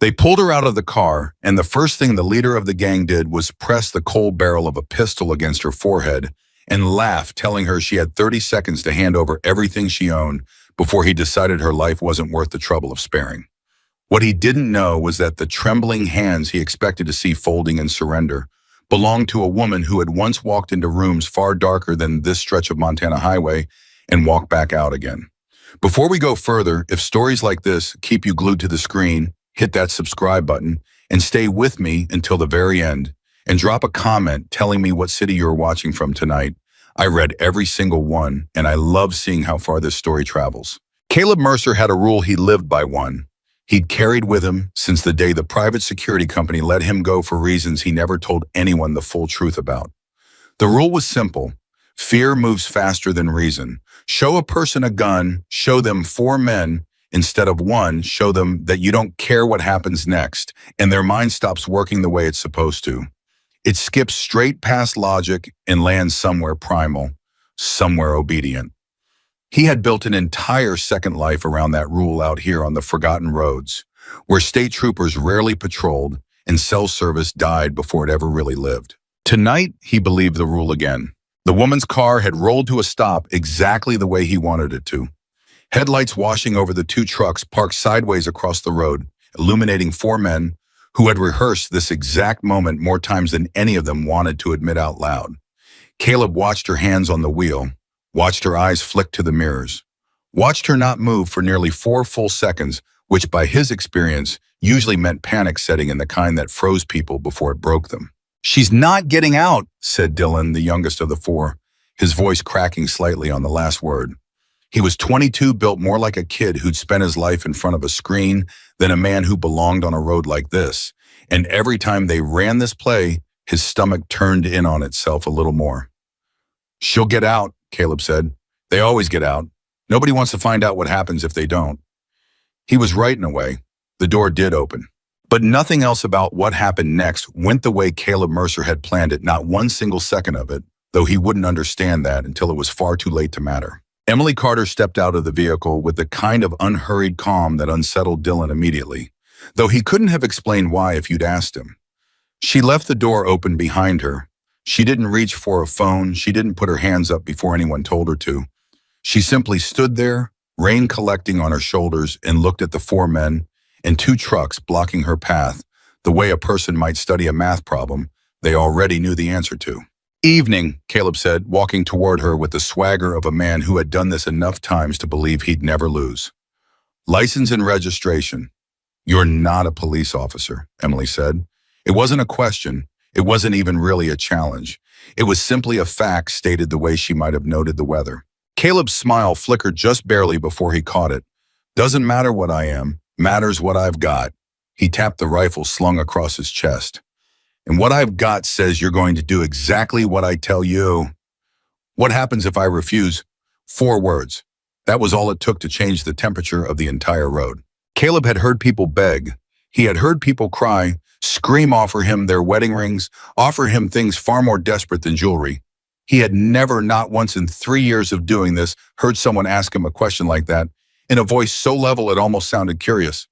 They pulled her out of the car, and the first thing the leader of the gang did was press the cold barrel of a pistol against her forehead and laugh, telling her she had 30 seconds to hand over everything she owned before he decided her life wasn't worth the trouble of sparing. What he didn't know was that the trembling hands he expected to see folding in surrender belonged to a woman who had once walked into rooms far darker than this stretch of Montana highway and walked back out again. Before we go further, if stories like this keep you glued to the screen, hit that subscribe button and stay with me until the very end, and drop a comment telling me what city you're watching from tonight. I read every single one, and I love seeing how far this story travels. Caleb Mercer had a rule he lived by, one he'd carried with him since the day the private security company let him go for reasons he never told anyone the full truth about. The rule was simple. Fear moves faster than reason. Show a person a gun, show them 4 men instead of 1, show them that you don't care what happens next, and their mind stops working the way it's supposed to. It skips straight past logic and lands somewhere primal, somewhere obedient. He had built an entire second life around that rule out here on the forgotten roads, where state troopers rarely patrolled and cell service died before it ever really lived. Tonight, he believed the rule again. The woman's car had rolled to a stop exactly the way he wanted it to. Headlights washing over the 2 trucks parked sideways across the road, illuminating 4 men who had rehearsed this exact moment more times than any of them wanted to admit out loud. Caleb watched her hands on the wheel, watched her eyes flick to the mirrors, watched her not move for nearly 4 full seconds, which by his experience usually meant panic setting in, the kind that froze people before it broke them. "She's not getting out," said Dylan, the youngest of the 4, his voice cracking slightly on the last word. He was 22, built more like a kid who'd spent his life in front of a screen than a man who belonged on a road like this. And every time they ran this play, his stomach turned in on itself a little more. "She'll get out," Caleb said. "They always get out. Nobody wants to find out what happens if they don't." He was right in a way. The door did open. But nothing else about what happened next went the way Caleb Mercer had planned it, not one single second of it, though he wouldn't understand that until it was far too late to matter. Emily Carter stepped out of the vehicle with the kind of unhurried calm that unsettled Dylan immediately, though he couldn't have explained why if you'd asked him. She left the door open behind her. She didn't reach for a phone. She didn't put her hands up before anyone told her to. She simply stood there, rain collecting on her shoulders, and looked at the 4 men and 2 trucks blocking her path, the way a person might study a math problem they already knew the answer to. "Evening," Caleb said, walking toward her with the swagger of a man who had done this enough times to believe he'd never lose. "License and registration." "You're not a police officer," Emily said. It wasn't a question. It wasn't even really a challenge. It was simply a fact stated the way she might have noted the weather. Caleb's smile flickered just barely before he caught it. "Doesn't matter what I am. Matters what I've got." He tapped the rifle slung across his chest. "And what I've got says you're going to do exactly what I tell you." "What happens if I refuse?" 4 words. That was all it took to change the temperature of the entire road. Caleb had heard people beg. He had heard people cry, scream, offer him their wedding rings, offer him things far more desperate than jewelry. He had never, not once in 3 years of doing this, heard someone ask him a question like that, in a voice so level it almost sounded curious.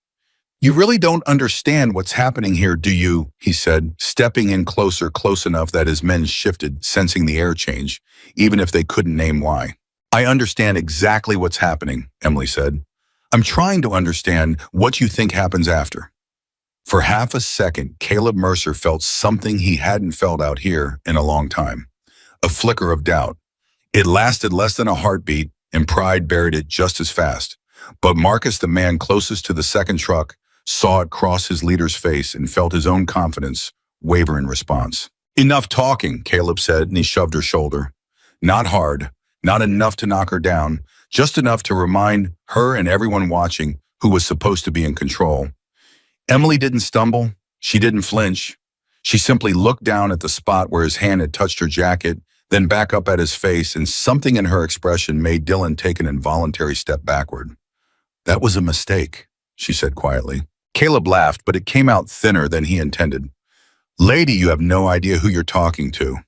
"You really don't understand what's happening here, do you?" he said, stepping in closer, close enough that his men shifted, sensing the air change, even if they couldn't name why. "I understand exactly what's happening," Emily said. "I'm trying to understand what you think happens after." For half a second, Caleb Mercer felt something he hadn't felt out here in a long time. A flicker of doubt. It lasted less than a heartbeat, and pride buried it just as fast. But Marcus, the man closest to the second truck, saw it cross his leader's face and felt his own confidence waver in response. "Enough talking," Caleb said, and he shoved her shoulder. Not hard, not enough to knock her down, just enough to remind her and everyone watching who was supposed to be in control. Emily didn't stumble. She didn't flinch. She simply looked down at the spot where his hand had touched her jacket, then back up at his face, and something in her expression made Dylan take an involuntary step backward. "That was a mistake," she said quietly. Caleb laughed, but it came out thinner than he intended. "Lady, you have no idea who you're talking to."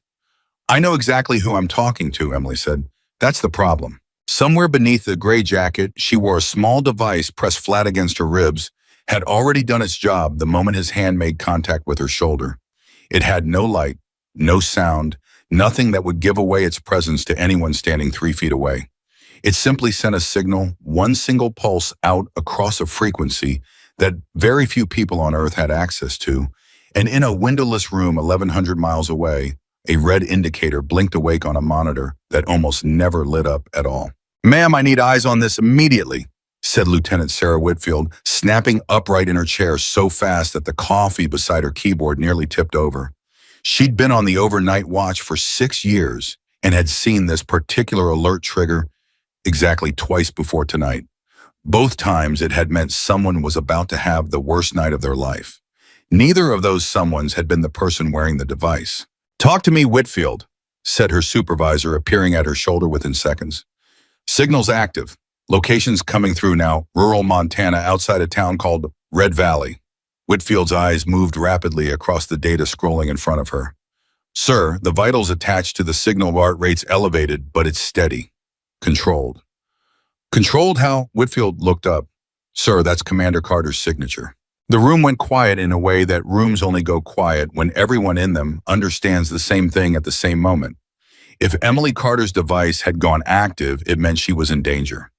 "I know exactly who I'm talking to," Emily said. "That's the problem." Somewhere beneath the gray jacket, she wore a small device pressed flat against her ribs, had already done its job the moment his hand made contact with her shoulder. It had no light, no sound, nothing that would give away its presence to anyone standing 3 feet away. It simply sent a signal, one single pulse out across a frequency that very few people on Earth had access to, and in a windowless room 1,100 miles away, a red indicator blinked awake on a monitor that almost never lit up at all. "Ma'am, I need eyes on this immediately," said Lieutenant Sarah Whitfield, snapping upright in her chair so fast that the coffee beside her keyboard nearly tipped over. She'd been on the overnight watch for 6 years and had seen this particular alert trigger exactly twice before tonight. Both times it had meant someone was about to have the worst night of their life. Neither of those someones had been the person wearing the device. "Talk to me, Whitfield," said her supervisor, appearing at her shoulder within seconds. "Signal's active. Locations coming through now, rural Montana outside a town called Red Valley." Whitfield's eyes moved rapidly across the data scrolling in front of her. "Sir, the vitals attached to the signal heart rate's elevated, but it's steady. Controlled." "Controlled how?" Whitfield looked up. "Sir, that's Commander Carter's signature." The room went quiet in a way that rooms only go quiet when everyone in them understands the same thing at the same moment. If Emily Carter's device had gone active, it meant she was in danger.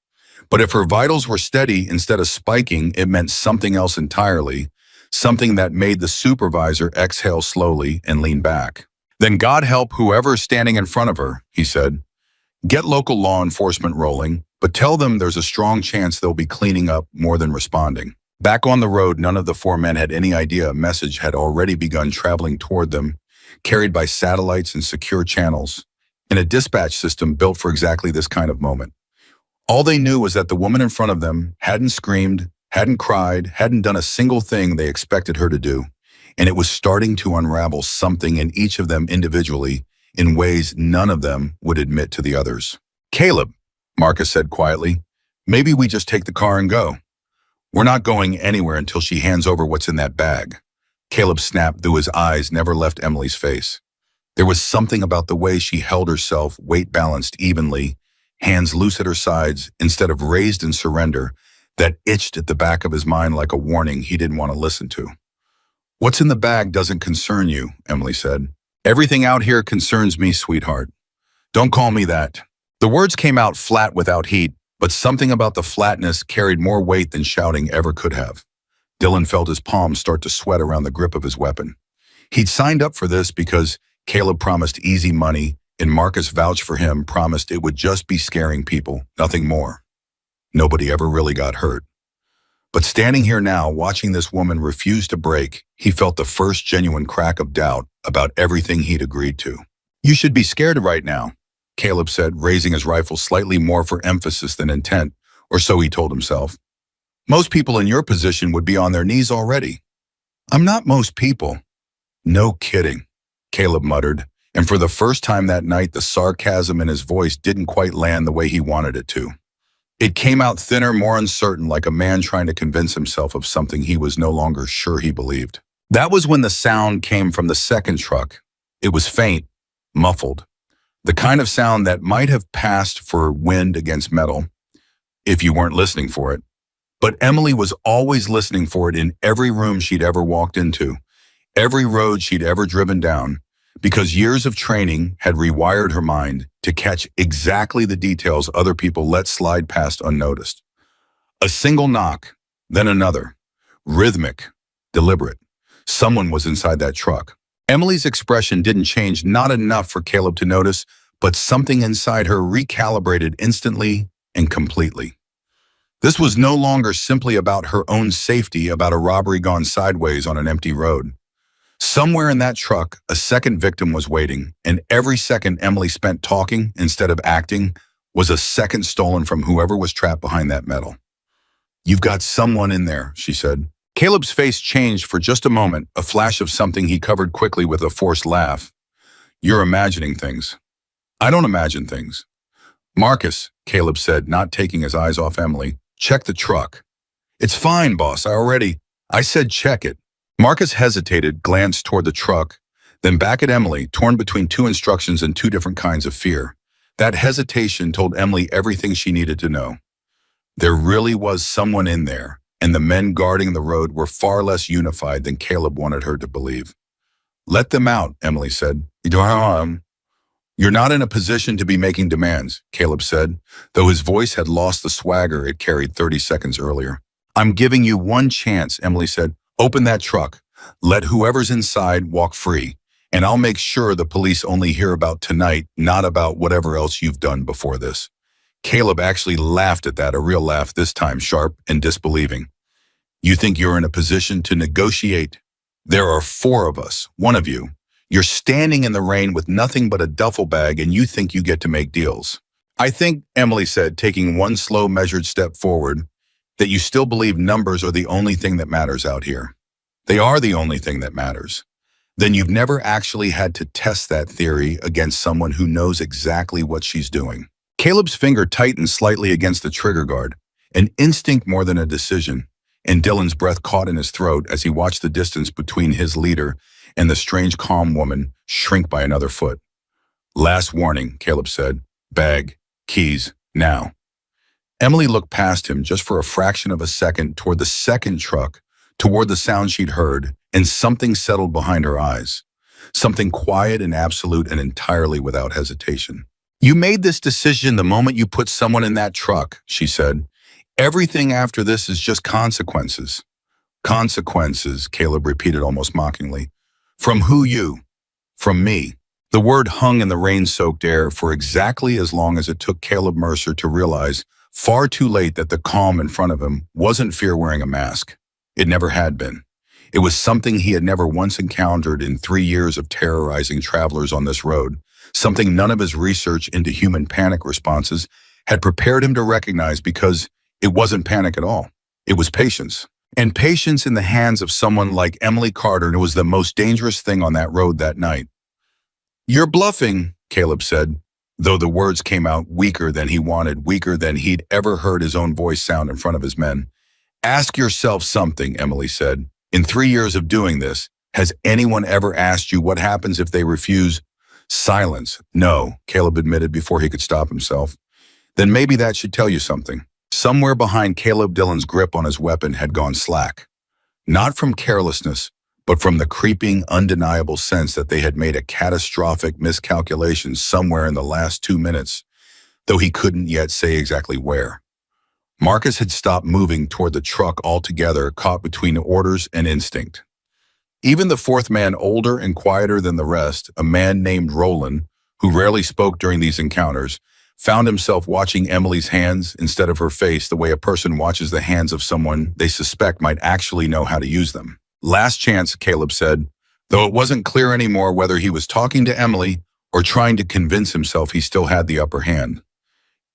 But if her vitals were steady instead of spiking, it meant something else entirely, something that made the supervisor exhale slowly and lean back. "Then God help whoever's standing in front of her," he said. "Get local law enforcement rolling, but tell them there's a strong chance they'll be cleaning up more than responding." Back on the road, none of the four men had any idea a message had already begun traveling toward them, carried by satellites and secure channels, in a dispatch system built for exactly this kind of moment. All they knew was that the woman in front of them hadn't screamed, hadn't cried, hadn't done a single thing they expected her to do, and it was starting to unravel something in each of them individually in ways none of them would admit to the others. "Caleb," Marcus said quietly, "maybe we just take the car and go. We're not going anywhere until she hands over what's in that bag." Caleb snapped, though his eyes never left Emily's face. There was something about the way she held herself, weight balanced evenly, hands loose at her sides instead of raised in surrender, that itched at the back of his mind like a warning he didn't want to listen to. "What's in the bag doesn't concern you," Emily said. "Everything out here concerns me, sweetheart. Don't call me that." The words came out flat without heat, but something about the flatness carried more weight than shouting ever could have. Dylan felt his palms start to sweat around the grip of his weapon. He'd signed up for this because Caleb promised easy money, and Marcus vouched for him, promised it would just be scaring people, nothing more. Nobody ever really got hurt. But standing here now, watching this woman refuse to break, he felt the first genuine crack of doubt about everything he'd agreed to. "You should be scared right now," Caleb said, raising his rifle slightly more for emphasis than intent, or so he told himself. "Most people in your position would be on their knees already." "I'm not most people." "No kidding," Caleb muttered, and for the first time that night, the sarcasm in his voice didn't quite land the way he wanted it to. It came out thinner, more uncertain, like a man trying to convince himself of something he was no longer sure he believed. That was when the sound came from the second truck. It was faint, muffled. The kind of sound that might have passed for wind against metal, if you weren't listening for it. But Emily was always listening for it in every room she'd ever walked into, every road she'd ever driven down, because years of training had rewired her mind to catch exactly the details other people let slide past unnoticed. A single knock, then another, rhythmic, deliberate. Someone was inside that truck. Emily's expression didn't change, not enough for Caleb to notice, but something inside her recalibrated instantly and completely. This was no longer simply about her own safety, about a robbery gone sideways on an empty road. Somewhere in that truck, a second victim was waiting, and every second Emily spent talking instead of acting was a second stolen from whoever was trapped behind that metal. "You've got someone in there," she said. Caleb's face changed for just a moment, a flash of something he covered quickly with a forced laugh. "You're imagining things." "I don't imagine things." "Marcus," Caleb said, not taking his eyes off Emily, "check the truck." "It's fine, boss. I said check it." Marcus hesitated, glanced toward the truck, then back at Emily, torn between two instructions and two different kinds of fear. That hesitation told Emily everything she needed to know. There really was someone in there, and the men guarding the road were far less unified than Caleb wanted her to believe. "Let them out," Emily said. "You're not in a position to be making demands," Caleb said, though his voice had lost the swagger it carried 30 seconds earlier. "I'm giving you one chance," Emily said. "Open that truck. Let whoever's inside walk free, and I'll make sure the police only hear about tonight, not about whatever else you've done before this." Caleb actually laughed at that, a real laugh this time, sharp and disbelieving. "You think you're in a position to negotiate? There are 4 of us, one of you. You're standing in the rain with nothing but a duffel bag and you think you get to make deals." "I think," Emily said, taking one slow, measured step forward, "that you still believe numbers are the only thing that matters out here." "They are the only thing that matters." "Then you've never actually had to test that theory against someone who knows exactly what she's doing." Caleb's finger tightened slightly against the trigger guard, an instinct more than a decision, and Dylan's breath caught in his throat as he watched the distance between his leader and the strange calm woman shrink by another foot. "Last warning," Caleb said. "Bag, keys, now." Emily looked past him just for a fraction of a second toward the second truck, toward the sound she'd heard, and something settled behind her eyes. Something quiet and absolute and entirely without hesitation. "You made this decision the moment you put someone in that truck," she said. "Everything after this is just consequences." "Consequences," Caleb repeated almost mockingly. "From who you?" "From me." The word hung in the rain-soaked air for exactly as long as it took Caleb Mercer to realize, far too late, that the calm in front of him wasn't fear wearing a mask. It never had been. It was something he had never once encountered in 3 years of terrorizing travelers on this road, something none of his research into human panic responses had prepared him to recognize, because it wasn't panic at all. It was patience. And patience in the hands of someone like Emily Carter was the most dangerous thing on that road that night. "You're bluffing," Caleb said, though the words came out weaker than he wanted, weaker than he'd ever heard his own voice sound in front of his men. "Ask yourself something," Emily said. "In 3 years of doing this, has anyone ever asked you what happens if they refuse?" Silence. "No," Caleb admitted before he could stop himself. "Then maybe that should tell you something." Somewhere behind Caleb, Dylan's grip on his weapon had gone slack. Not from carelessness, but from the creeping, undeniable sense that they had made a catastrophic miscalculation somewhere in the last 2 minutes, though he couldn't yet say exactly where. Marcus had stopped moving toward the truck altogether, caught between orders and instinct. Even the 4th man, older and quieter than the rest, a man named Roland, who rarely spoke during these encounters, found himself watching Emily's hands instead of her face, the way a person watches the hands of someone they suspect might actually know how to use them. "Last chance," Caleb said, though it wasn't clear anymore whether he was talking to Emily or trying to convince himself he still had the upper hand.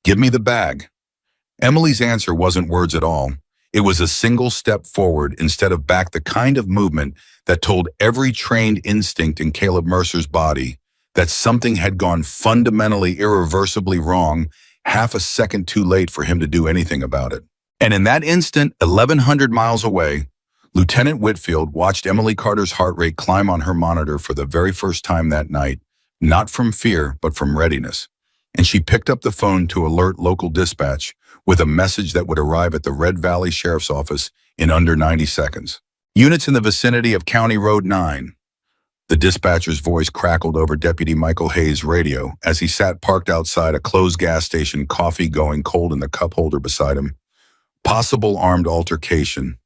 "Give me the bag." Emily's answer wasn't words at all. It was a single step forward instead of back, the kind of movement that told every trained instinct in Caleb Mercer's body that something had gone fundamentally, irreversibly wrong, half a second too late for him to do anything about it. And in that instant, 1,100 miles away, Lieutenant Whitfield watched Emily Carter's heart rate climb on her monitor for the very first time that night, not from fear, but from readiness. And she picked up the phone to alert local dispatch with a message that would arrive at the Red Valley Sheriff's Office in under 90 seconds. "Units in the vicinity of County Road 9. The dispatcher's voice crackled over Deputy Michael Hayes' radio as he sat parked outside a closed gas station, coffee going cold in the cup holder beside him. "Possible armed altercation.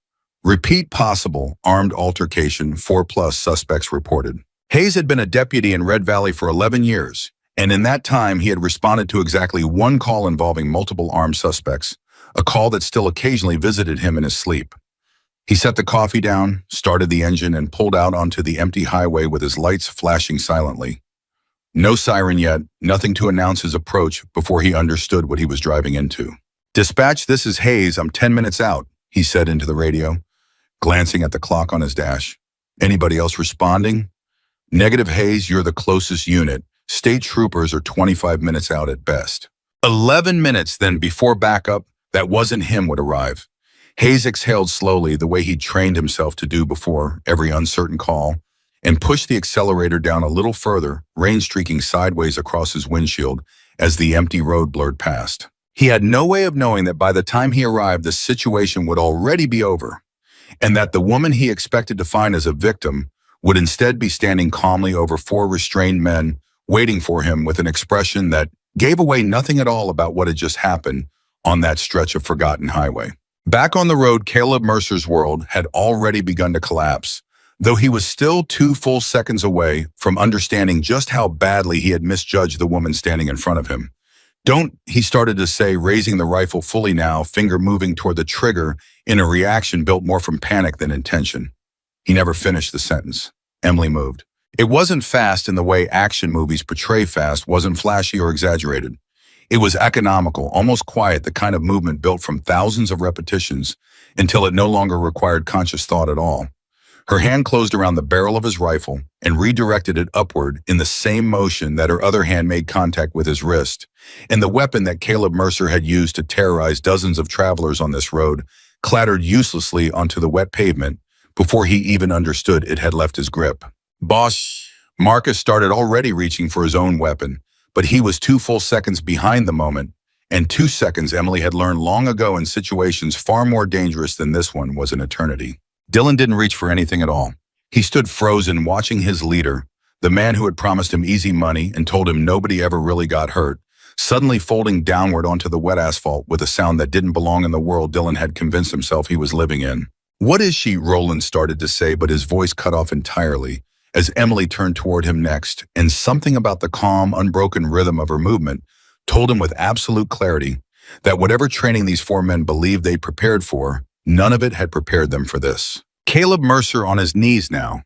Repeat, possible armed altercation, 4+ suspects reported." Hayes had been a deputy in Red Valley for 11 years, and in that time he had responded to exactly one call involving multiple armed suspects, a call that still occasionally visited him in his sleep. He set the coffee down, started the engine, and pulled out onto the empty highway with his lights flashing silently. No siren yet, nothing to announce his approach before he understood what he was driving into. "Dispatch, this is Hayes. I'm 10 minutes out," he said into the radio, glancing at the clock on his dash. "Anybody else responding?" "Negative, Hayes, you're the closest unit. State troopers are 25 minutes out at best." 11 minutes then before backup that wasn't him would arrive. Hayes exhaled slowly, the way he'd trained himself to do before every uncertain call, and pushed the accelerator down a little further, rain streaking sideways across his windshield as the empty road blurred past. He had no way of knowing that by the time he arrived, the situation would already be over, and that the woman he expected to find as a victim would instead be standing calmly over four restrained men, waiting for him with an expression that gave away nothing at all about what had just happened on that stretch of forgotten highway. Back on the road, Caleb Mercer's world had already begun to collapse, though he was still 2 full seconds away from understanding just how badly he had misjudged the woman standing in front of him. "Don't," he started to say, raising the rifle fully now, finger moving toward the trigger in a reaction built more from panic than intention. He never finished the sentence. Emily moved. It wasn't fast in the way action movies portray fast, wasn't flashy or exaggerated. It was economical, almost quiet, the kind of movement built from thousands of repetitions until it no longer required conscious thought at all. Her hand closed around the barrel of his rifle and redirected it upward in the same motion that her other hand made contact with his wrist. And the weapon that Caleb Mercer had used to terrorize dozens of travelers on this road clattered uselessly onto the wet pavement before he even understood it had left his grip. "Boss," Marcus started already reaching for his own weapon, but he was 2 full seconds behind the moment, and 2 seconds, Emily had learned long ago, in situations far more dangerous than this one, was an eternity. Dylan didn't reach for anything at all. He stood frozen, watching his leader, the man who had promised him easy money and told him nobody ever really got hurt, suddenly folding downward onto the wet asphalt with a sound that didn't belong in the world Dylan had convinced himself he was living in. "What is she?" Roland started to say, but his voice cut off entirely as Emily turned toward him next, and something about the calm, unbroken rhythm of her movement told him with absolute clarity that whatever training these 4 men believed they'd prepared for, none of it had prepared them for this. Caleb Mercer, on his knees now,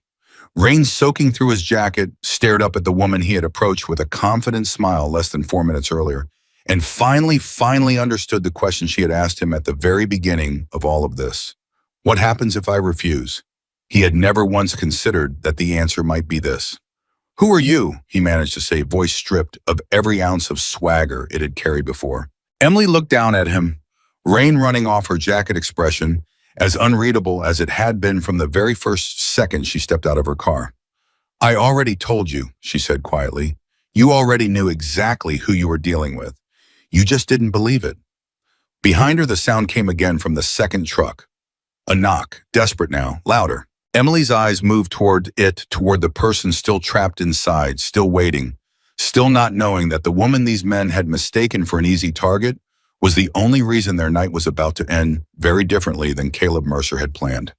rain soaking through his jacket, stared up at the woman he had approached with a confident smile less than 4 minutes earlier, and finally understood the question she had asked him at the very beginning of all of this. "What happens if I refuse?" He had never once considered that the answer might be this. "Who are you?" he managed to say, voice stripped of every ounce of swagger it had carried before. Emily looked down at him, rain running off her jacket, expression as unreadable as it had been from the very first second she stepped out of her car. "I already told you," she said quietly. "You already knew exactly who you were dealing with. You just didn't believe it." Behind her, the sound came again from the second truck. A knock, desperate now, louder. Emily's eyes moved toward the person still trapped inside, still waiting, still not knowing that the woman these men had mistaken for an easy target was the only reason their night was about to end very differently than Caleb Mercer had planned.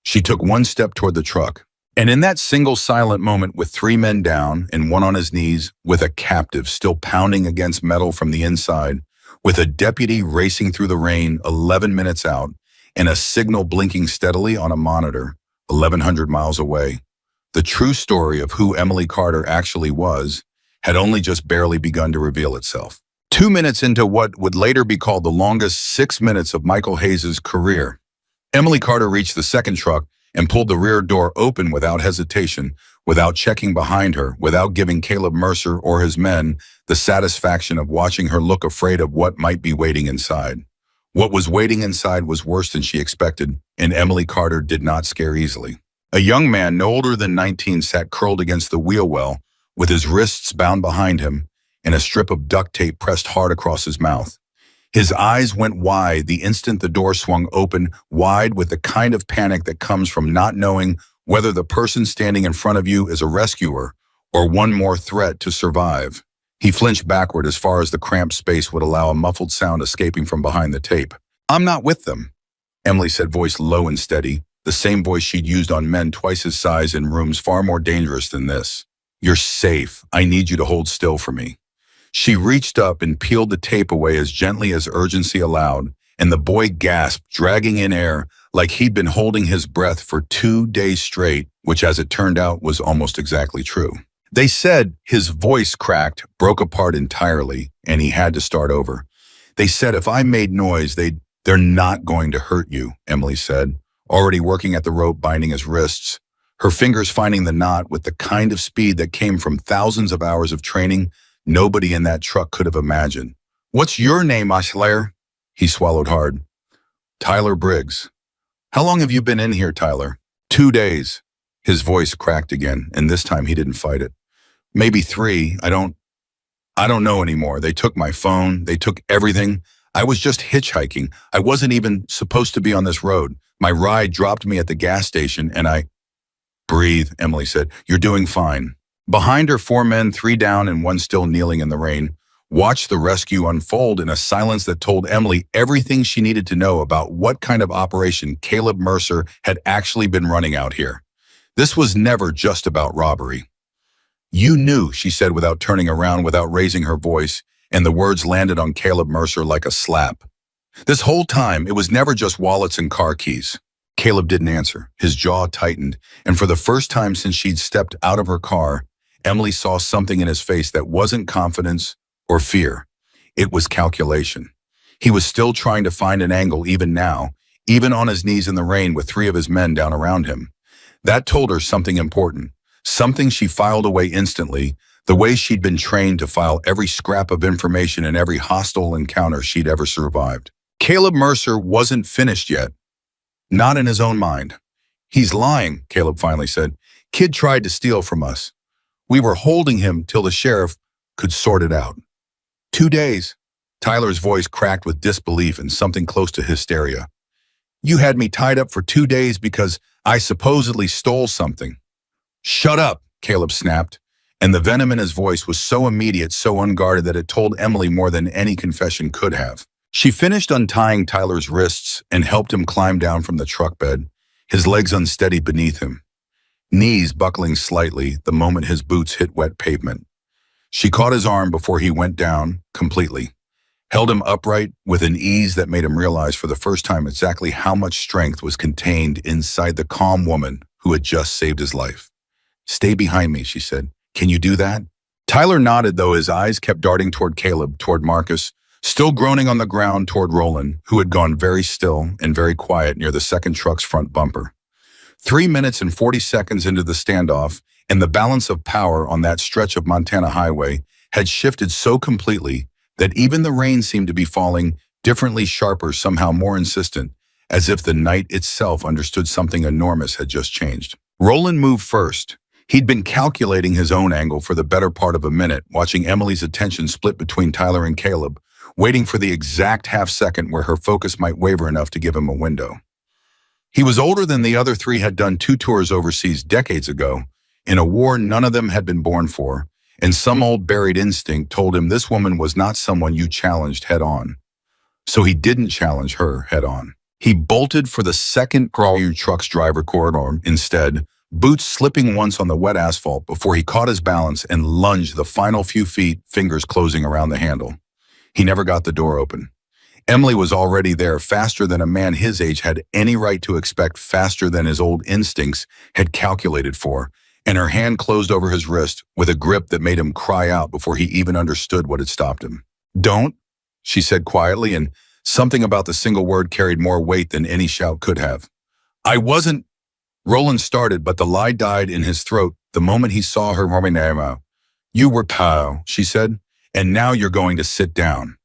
She took 1 step toward the truck, and in that single silent moment, with 3 men down and 1 on his knees, with a captive still pounding against metal from the inside, with a deputy racing through the rain 11 minutes out, and a signal blinking steadily on a monitor 1,100 miles away, the true story of who Emily Carter actually was had only just barely begun to reveal itself. 2 minutes into what would later be called the longest 6 minutes of Michael Hayes' career, Emily Carter reached the second truck and pulled the rear door open without hesitation, without checking behind her, without giving Caleb Mercer or his men the satisfaction of watching her look afraid of what might be waiting inside. What was waiting inside was worse than she expected, and Emily Carter did not scare easily. A young man no older than 19 sat curled against the wheel well, with his wrists bound behind him and a strip of duct tape pressed hard across his mouth. His eyes went wide the instant the door swung open, wide with the kind of panic that comes from not knowing whether the person standing in front of you is a rescuer or one more threat to survive. He flinched backward as far as the cramped space would allow, a muffled sound escaping from behind the tape. "I'm not with them," Emily said, voice low and steady, the same voice she'd used on men twice his size in rooms far more dangerous than this. "You're safe. I need you to hold still for me." She reached up and peeled the tape away as gently as urgency allowed, and the boy gasped, dragging in air like he'd been holding his breath for 2 days straight, which, as it turned out, was almost exactly true. "They said," his voice cracked, broke apart entirely, and he had to start over. "They said if I made noise, they're not going to hurt you," Emily said, already working at the rope binding his wrists, her fingers finding the knot with the kind of speed that came from thousands of hours of training nobody in that truck could have imagined. "What's your name, Oshlayer?" He swallowed hard. "Tyler Briggs." "How long have you been in here, Tyler?" 2 days. His voice cracked again, and this time he didn't fight it. "Maybe 3. I don't..." I don't know anymore. They took my phone. They took everything. I was just hitchhiking. I wasn't even supposed to be on this road. My ride dropped me at the gas station and I— Breathe, Emily said. You're doing fine. Behind her, four men, three down and one still kneeling in the rain, watched the rescue unfold in a silence that told Emily everything she needed to know about what kind of operation Caleb Mercer had actually been running out here. This was never just about robbery. You knew, she said without turning around, without raising her voice, and the words landed on Caleb Mercer like a slap. This whole time, it was never just wallets and car keys. Caleb didn't answer. His jaw tightened, and for the first time since she'd stepped out of her car, Emily saw something in his face that wasn't confidence or fear. It was calculation. He was still trying to find an angle even now, even on his knees in the rain with three of his men down around him. That told her something important, something she filed away instantly, the way she'd been trained to file every scrap of information in every hostile encounter she'd ever survived. Caleb Mercer wasn't finished yet. Not in his own mind. He's lying, Caleb finally said. Kid tried to steal from us. We were holding him till the sheriff could sort it out. 2 days. Tyler's voice cracked with disbelief and something close to hysteria. You had me tied up for 2 days because I supposedly stole something. Shut up, Caleb snapped, and the venom in his voice was so immediate, so unguarded that it told Emily more than any confession could have. She finished untying Tyler's wrists and helped him climb down from the truck bed, his legs unsteady beneath him, knees buckling slightly the moment his boots hit wet pavement. She caught his arm before he went down completely, held him upright with an ease that made him realize for the first time exactly how much strength was contained inside the calm woman who had just saved his life. Stay behind me, she said. Can you do that? Tyler nodded, though his eyes kept darting toward Caleb, toward Marcus, still groaning on the ground, toward Roland, who had gone very still and very quiet near the second truck's front bumper. 3 minutes and 40 seconds into the standoff, and the balance of power on that stretch of Montana highway had shifted so completely that even the rain seemed to be falling differently, sharper, somehow more insistent, as if the night itself understood something enormous had just changed. Roland moved first. He'd been calculating his own angle for the better part of a minute, watching Emily's attention split between Tyler and Caleb, waiting for the exact half-second where her focus might waver enough to give him a window. He was older than the other three, had done 2 tours overseas decades ago, in a war none of them had been born for, and some old buried instinct told him this woman was not someone you challenged head-on. So he didn't challenge her head-on. He bolted for the second crawler truck's driver corridor instead, boots slipping once on the wet asphalt before he caught his balance and lunged the final few feet, fingers closing around the handle. He never got the door open. Emily was already there, faster than a man his age had any right to expect, faster than his old instincts had calculated for, and her hand closed over his wrist with a grip that made him cry out before he even understood what had stopped him. Don't, she said quietly, and something about the single word carried more weight than any shout could have. I wasn't— Roland started, but the lie died in his throat the moment he saw her name. You were pal, she said, and now you're going to sit down.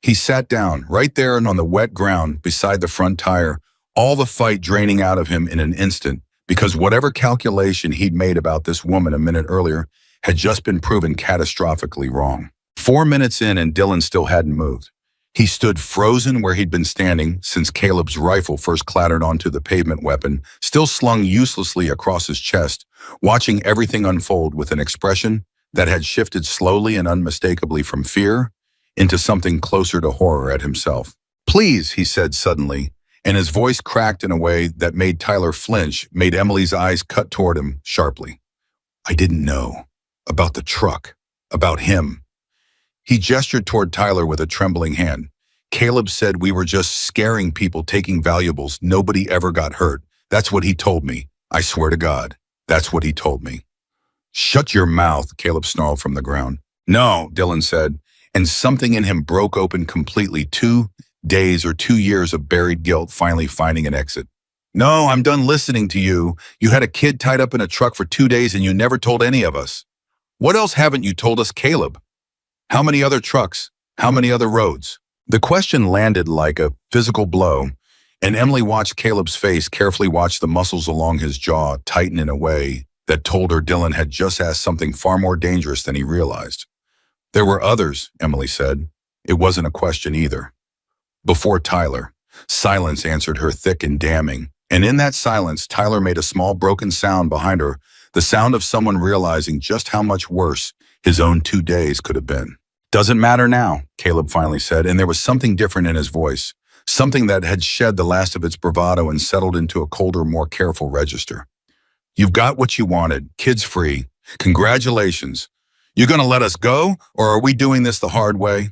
He sat down, right there and on the wet ground beside the front tire, all the fight draining out of him in an instant, because whatever calculation he'd made about this woman a minute earlier had just been proven catastrophically wrong. 4 minutes in and Dylan still hadn't moved. He stood frozen where he'd been standing since Caleb's rifle first clattered onto the pavement weapon, still slung uselessly across his chest, watching everything unfold with an expression that had shifted slowly and unmistakably from fear into something closer to horror at himself. Please, he said suddenly, and his voice cracked in a way that made Tyler flinch, made Emily's eyes cut toward him sharply. I didn't know. About the truck. About him. He gestured toward Tyler with a trembling hand. Caleb said we were just scaring people, taking valuables. Nobody ever got hurt. That's what he told me. I swear to God. That's what he told me. Shut your mouth, Caleb snarled from the ground. No, Dylan said, and something in him broke open completely. 2 days or 2 years of buried guilt finally finding an exit. No, I'm done listening to you. You had a kid tied up in a truck for 2 days and you never told any of us. What else haven't you told us, Caleb? How many other trucks? How many other roads? The question landed like a physical blow, and Emily watched Caleb's face, carefully watched the muscles along his jaw tighten in a way that told her Dylan had just asked something far more dangerous than he realized. There were others, Emily said. It wasn't a question either. Before Tyler, silence answered her thick and damning. And in that silence, Tyler made a small broken sound behind her, the sound of someone realizing just how much worse his own 2 days could have been. Doesn't matter now, Caleb finally said, and there was something different in his voice, something that had shed the last of its bravado and settled into a colder, more careful register. You've got what you wanted, kids free. Congratulations. You gonna let us go, or are we doing this the hard way?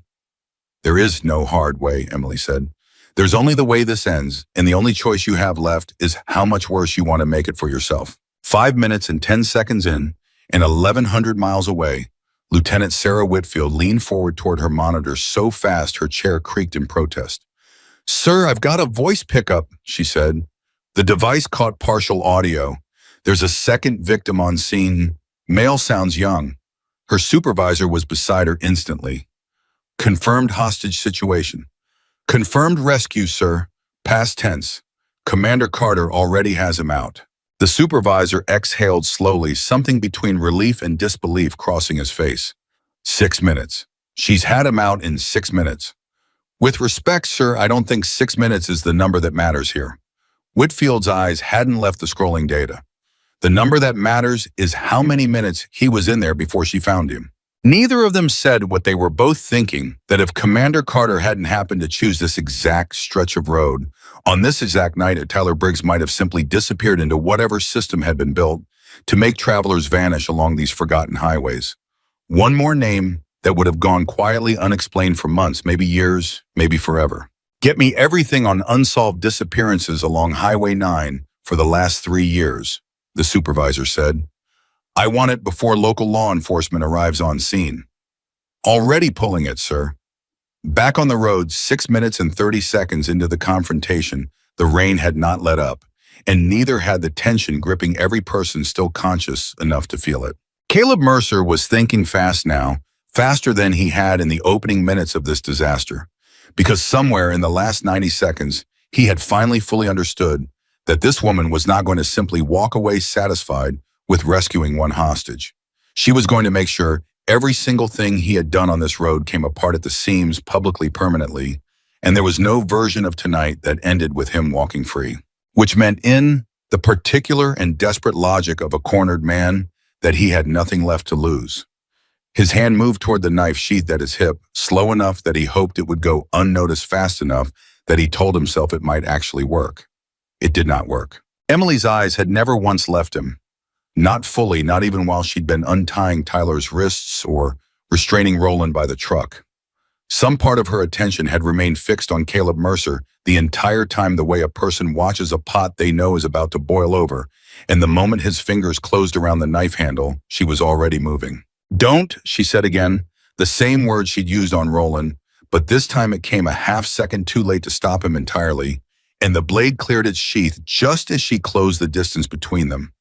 There is no hard way, Emily said. There's only the way this ends, and the only choice you have left is how much worse you want to make it for yourself. 5 minutes and 10 seconds in, and 1,100 miles away, Lieutenant Sarah Whitfield leaned forward toward her monitor so fast her chair creaked in protest. Sir, I've got a voice pickup, she said. The device caught partial audio. There's a second victim on scene. Male sounds young. Her supervisor was beside her instantly. Confirmed hostage situation. Confirmed rescue, sir. Past tense. Commander Carter already has him out. The supervisor exhaled slowly, something between relief and disbelief crossing his face. 6 minutes. She's had him out in 6 minutes. With respect, sir, I don't think 6 minutes is the number that matters here. Whitfield's eyes hadn't left the scrolling data. The number that matters is how many minutes he was in there before she found him. Neither of them said what they were both thinking, that if Commander Carter hadn't happened to choose this exact stretch of road, on this exact night, Tyler Briggs might have simply disappeared into whatever system had been built to make travelers vanish along these forgotten highways. One more name that would have gone quietly unexplained for months, maybe years, maybe forever. Get me everything on unsolved disappearances along Highway 9 for the last 3 years, the supervisor said. I want it before local law enforcement arrives on scene. Already pulling it, sir. Back on the road, 6 minutes and 30 seconds into the confrontation, the rain had not let up, and neither had the tension gripping every person still conscious enough to feel it. Caleb Mercer was thinking fast now, faster than he had in the opening minutes of this disaster, because somewhere in the last 90 seconds, he had finally fully understood that this woman was not going to simply walk away satisfied with rescuing one hostage. She was going to make sure every single thing he had done on this road came apart at the seams publicly permanently, and there was no version of tonight that ended with him walking free. Which meant in the particular and desperate logic of a cornered man that he had nothing left to lose. His hand moved toward the knife sheath at his hip, slow enough that he hoped it would go unnoticed fast enough that he told himself it might actually work. It did not work. Emily's eyes had never once left him. Not fully, not even while she'd been untying Tyler's wrists or restraining Roland by the truck. Some part of her attention had remained fixed on Caleb Mercer the entire time, the way a person watches a pot they know is about to boil over, and the moment his fingers closed around the knife handle, she was already moving. Don't, she said again, the same word she'd used on Roland, but this time it came a half-second too late to stop him entirely, and the blade cleared its sheath just as she closed the distance between them.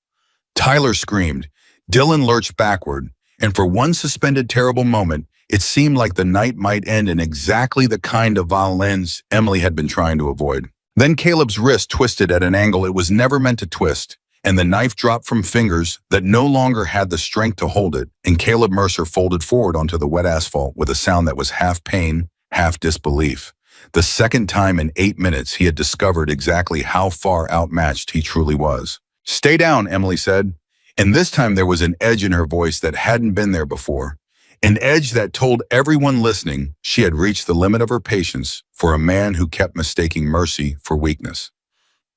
Tyler screamed. Dylan lurched backward, and for one suspended terrible moment, it seemed like the night might end in exactly the kind of violence Emily had been trying to avoid. Then Caleb's wrist twisted at an angle it was never meant to twist, and the knife dropped from fingers that no longer had the strength to hold it, and Caleb Mercer folded forward onto the wet asphalt with a sound that was half pain, half disbelief. The second time in 8 minutes he had discovered exactly how far outmatched he truly was. Stay down, Emily said, and this time there was an edge in her voice that hadn't been there before, an edge that told everyone listening she had reached the limit of her patience for a man who kept mistaking mercy for weakness.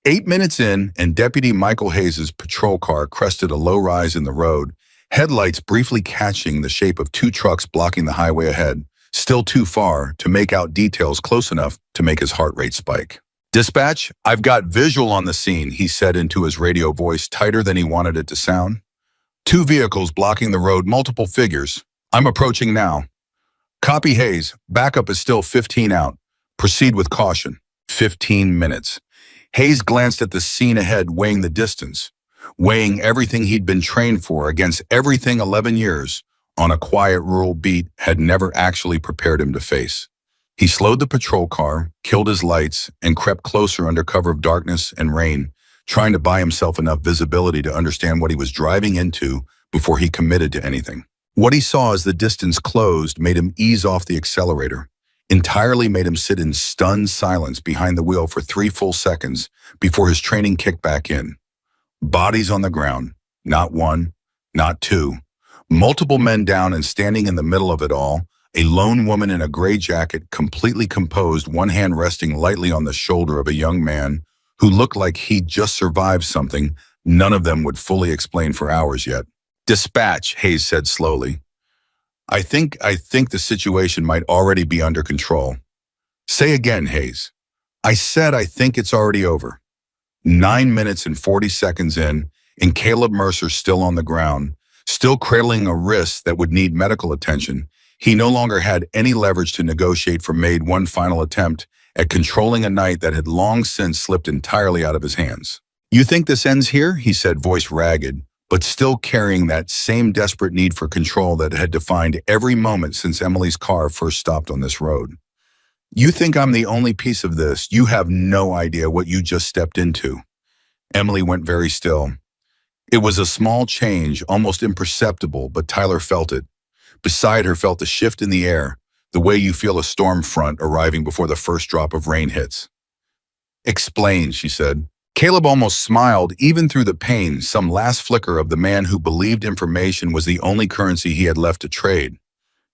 8 minutes in, and Deputy Michael Hayes' patrol car crested a low rise in the road, headlights briefly catching the shape of 2 trucks blocking the highway ahead, still too far to make out details close enough to make his heart rate spike. Dispatch, I've got visual on the scene, he said into his radio voice tighter than he wanted it to sound. 2 vehicles blocking the road, multiple figures. I'm approaching now. Copy Hayes, backup is still 15 out. Proceed with caution. 15 minutes. Hayes glanced at the scene ahead, weighing the distance, weighing everything he'd been trained for against everything 11 years on a quiet rural beat had never actually prepared him to face. He slowed the patrol car, killed his lights, and crept closer under cover of darkness and rain, trying to buy himself enough visibility to understand what he was driving into before he committed to anything. What he saw as the distance closed made him ease off the accelerator, entirely made him sit in stunned silence behind the wheel for 3 full seconds before his training kicked back in. Bodies on the ground, not one, not two. Multiple men down and standing in the middle of it all, a lone woman in a gray jacket, completely composed, one hand resting lightly on the shoulder of a young man who looked like he'd just survived something none of them would fully explain for hours yet. "Dispatch," Hayes said slowly. I think the situation might already be under control." "Say again, Hayes." "I said I think it's already over." 9 minutes and 40 seconds in, and Caleb Mercer still on the ground, still cradling a wrist that would need medical attention. He no longer had any leverage to negotiate for made one final attempt at controlling a night that had long since slipped entirely out of his hands. "You think this ends here?" he said, voice ragged, but still carrying that same desperate need for control that had defined every moment since Emily's car first stopped on this road. "You think I'm the only piece of this? You have no idea what you just stepped into." Emily went very still. It was a small change, almost imperceptible, but Tyler felt it. Beside her felt the shift in the air, the way you feel a storm front arriving before the first drop of rain hits. "Explain," she said. Caleb almost smiled, even through the pain, some last flicker of the man who believed information was the only currency he had left to trade.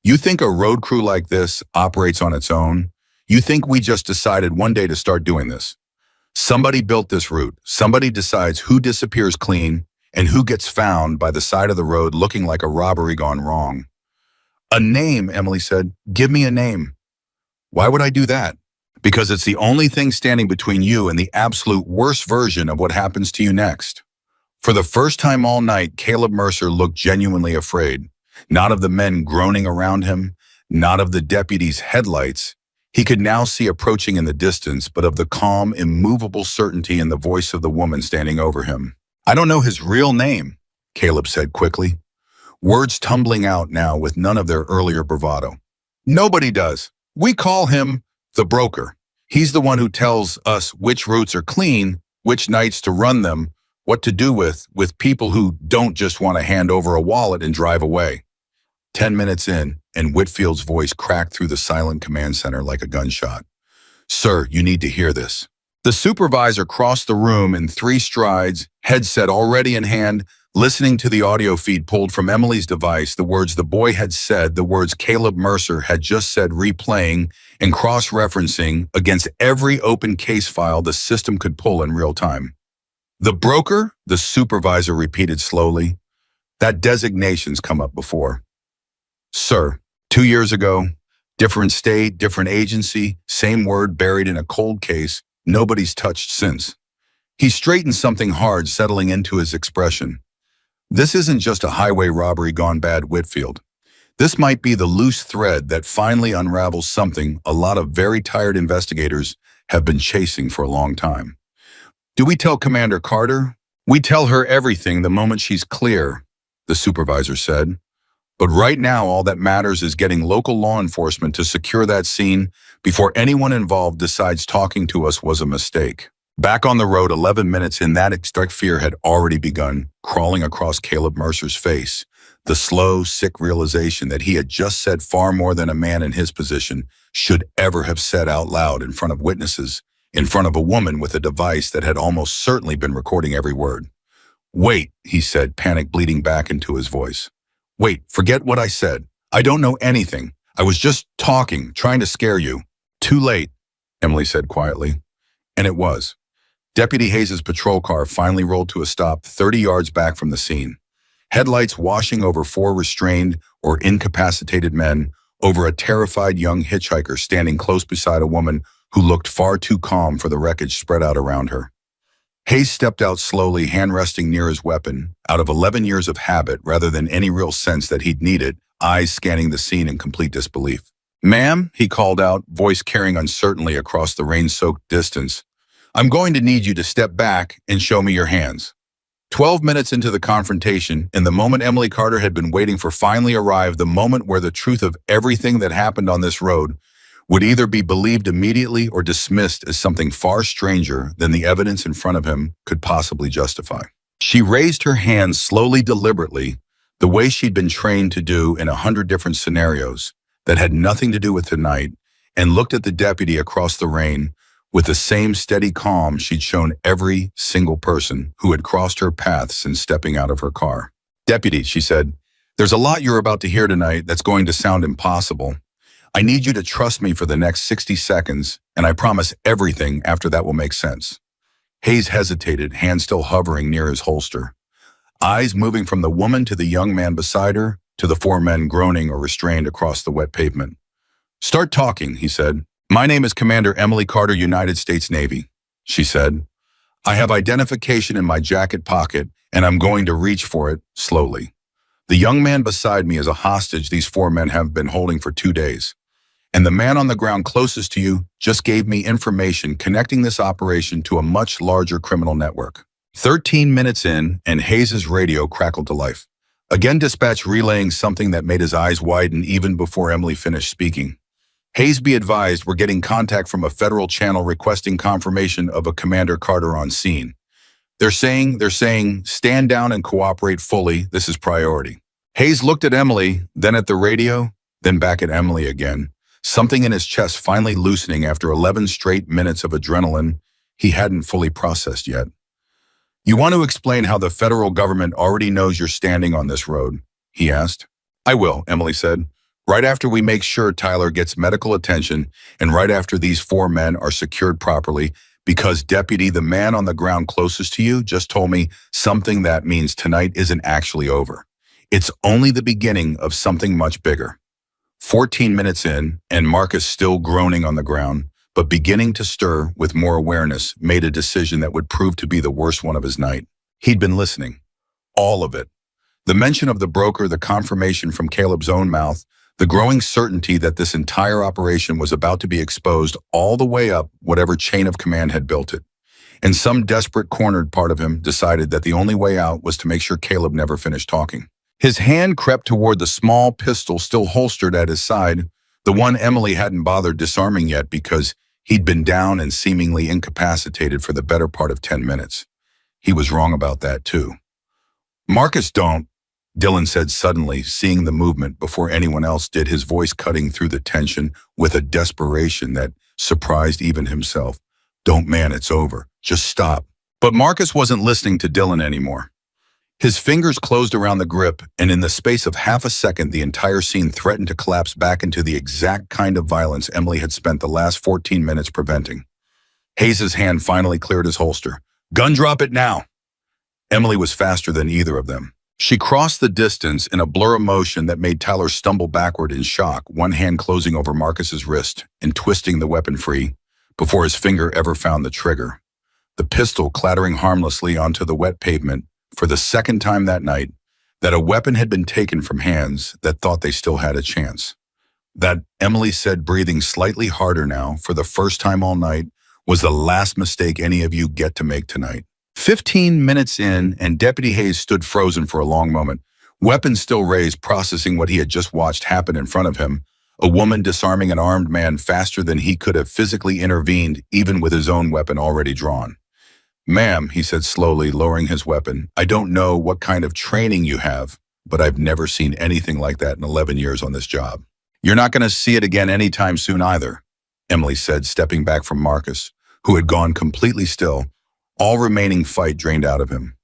"You think a road crew like this operates on its own? You think we just decided one day to start doing this? Somebody built this route. Somebody decides who disappears clean and who gets found by the side of the road looking like a robbery gone wrong." "A name," Emily said. "Give me a name." "Why would I do that?" "Because it's the only thing standing between you and the absolute worst version of what happens to you next." For the first time all night, Caleb Mercer looked genuinely afraid. Not of the men groaning around him, not of the deputy's headlights. He could now see approaching in the distance, but of the calm, immovable certainty in the voice of the woman standing over him. "I don't know his real name," Caleb said quickly, words tumbling out now with none of their earlier bravado. "Nobody does. We call him the broker. He's the one who tells us which routes are clean, which nights to run them, what to do with people who don't just want to hand over a wallet and drive away." 10 minutes in, and Whitfield's voice cracked through the silent command center like a gunshot. "Sir, you need to hear this." The supervisor crossed the room in 3 strides, headset already in hand, listening to the audio feed pulled from Emily's device, the words the boy had said, the words Caleb Mercer had just said, replaying and cross-referencing against every open case file the system could pull in real time. "The broker?" the supervisor repeated slowly. "That designation's come up before." "Sir, 2 years ago, different state, different agency, same word buried in a cold case, nobody's touched since." He straightened something hard settling into his expression. "This isn't just a highway robbery gone bad, Whitfield. This might be the loose thread that finally unravels something a lot of very tired investigators have been chasing for a long time. Do we tell Commander Carter? We tell her everything the moment she's clear," the supervisor said. "But right now, all that matters is getting local law enforcement to secure that scene before anyone involved decides talking to us was a mistake." Back on the road, 11 minutes in, that extra fear had already begun crawling across Caleb Mercer's face. The slow, sick realization that he had just said far more than a man in his position should ever have said out loud in front of witnesses, in front of a woman with a device that had almost certainly been recording every word. "Wait," he said, panic bleeding back into his voice. "Wait, forget what I said. I don't know anything. I was just talking, trying to scare you." "Too late," Emily said quietly. And it was. Deputy Hayes' patrol car finally rolled to a stop 30 yards back from the scene. Headlights washing over 4 restrained or incapacitated men, over a terrified young hitchhiker standing close beside a woman who looked far too calm for the wreckage spread out around her. Hayes stepped out slowly, hand resting near his weapon, out of 11 years of habit rather than any real sense that he'd need it, eyes scanning the scene in complete disbelief. "Ma'am," he called out, voice carrying uncertainly across the rain-soaked distance, "I'm going to need you to step back and show me your hands." 12 minutes into the confrontation, and the moment Emily Carter had been waiting for finally arrived, the moment where the truth of everything that happened on this road would either be believed immediately or dismissed as something far stranger than the evidence in front of him could possibly justify. She raised her hands slowly, deliberately, the way she'd been trained to do in 100 different scenarios that had nothing to do with tonight, and looked at the deputy across the rain with the same steady calm she'd shown every single person who had crossed her path since stepping out of her car. "Deputy," she said, "there's a lot you're about to hear tonight that's going to sound impossible. I need you to trust me for the next 60 seconds, and I promise everything after that will make sense." Hayes hesitated, hand still hovering near his holster. Eyes moving from the woman to the young man beside her, to the four men groaning or restrained across the wet pavement. "Start talking," he said. "My name is Commander Emily Carter, United States Navy," she said. "I have identification in my jacket pocket, and I'm going to reach for it slowly. The young man beside me is a hostage these four men have been holding for 2 days. And the man on the ground closest to you just gave me information connecting this operation to a much larger criminal network." 13 minutes in, and Hayes's radio crackled to life. Again, dispatch relaying something that made his eyes widen even before Emily finished speaking. "Hayes, be advised, we're getting contact from a federal channel requesting confirmation of a Commander Carter on scene. They're saying, stand down and cooperate fully. This is priority." Hayes looked at Emily, then at the radio, then back at Emily again. Something in his chest finally loosening after 11 straight minutes of adrenaline he hadn't fully processed yet. "You want to explain how the federal government already knows you're standing on this road?" he asked. "I will," Emily said. "Right after we make sure Tyler gets medical attention and right after these four men are secured properly, because Deputy, the man on the ground closest to you, just told me something that means tonight isn't actually over. It's only the beginning of something much bigger." 14 minutes in, and Marcus, still groaning on the ground, but beginning to stir with more awareness, made a decision that would prove to be the worst one of his night. He'd been listening. All of it. The mention of the broker, the confirmation from Caleb's own mouth, the growing certainty that this entire operation was about to be exposed all the way up whatever chain of command had built it. And some desperate cornered part of him decided that the only way out was to make sure Caleb never finished talking. His hand crept toward the small pistol still holstered at his side, the one Emily hadn't bothered disarming yet because he'd been down and seemingly incapacitated for the better part of 10 minutes. He was wrong about that, too. "Marcus, don't," Dylan said suddenly, seeing the movement before anyone else did, his voice cutting through the tension with a desperation that surprised even himself. "Don't, man, it's over. Just stop." But Marcus wasn't listening to Dylan anymore. His fingers closed around the grip, and in the space of half a second, the entire scene threatened to collapse back into the exact kind of violence Emily had spent the last 14 minutes preventing. Hayes's hand finally cleared his holster. "Gun drop it now." Emily was faster than either of them. She crossed the distance in a blur of motion that made Tyler stumble backward in shock, one hand closing over Marcus's wrist and twisting the weapon free before his finger ever found the trigger. The pistol clattering harmlessly onto the wet pavement, for the second time that night, that a weapon had been taken from hands that thought they still had a chance. That, Emily said, breathing slightly harder now, for the first time all night, was the last mistake any of you get to make tonight. 15 minutes in, and Deputy Hayes stood frozen for a long moment, weapon still raised, processing what he had just watched happen in front of him, a woman disarming an armed man faster than he could have physically intervened, even with his own weapon already drawn. "Ma'am," he said slowly, lowering his weapon, "I don't know what kind of training you have, but I've never seen anything like that in 11 years on this job. You're not going to see it again anytime soon either," Emily said, stepping back from Marcus, who had gone completely still, all remaining fight drained out of him.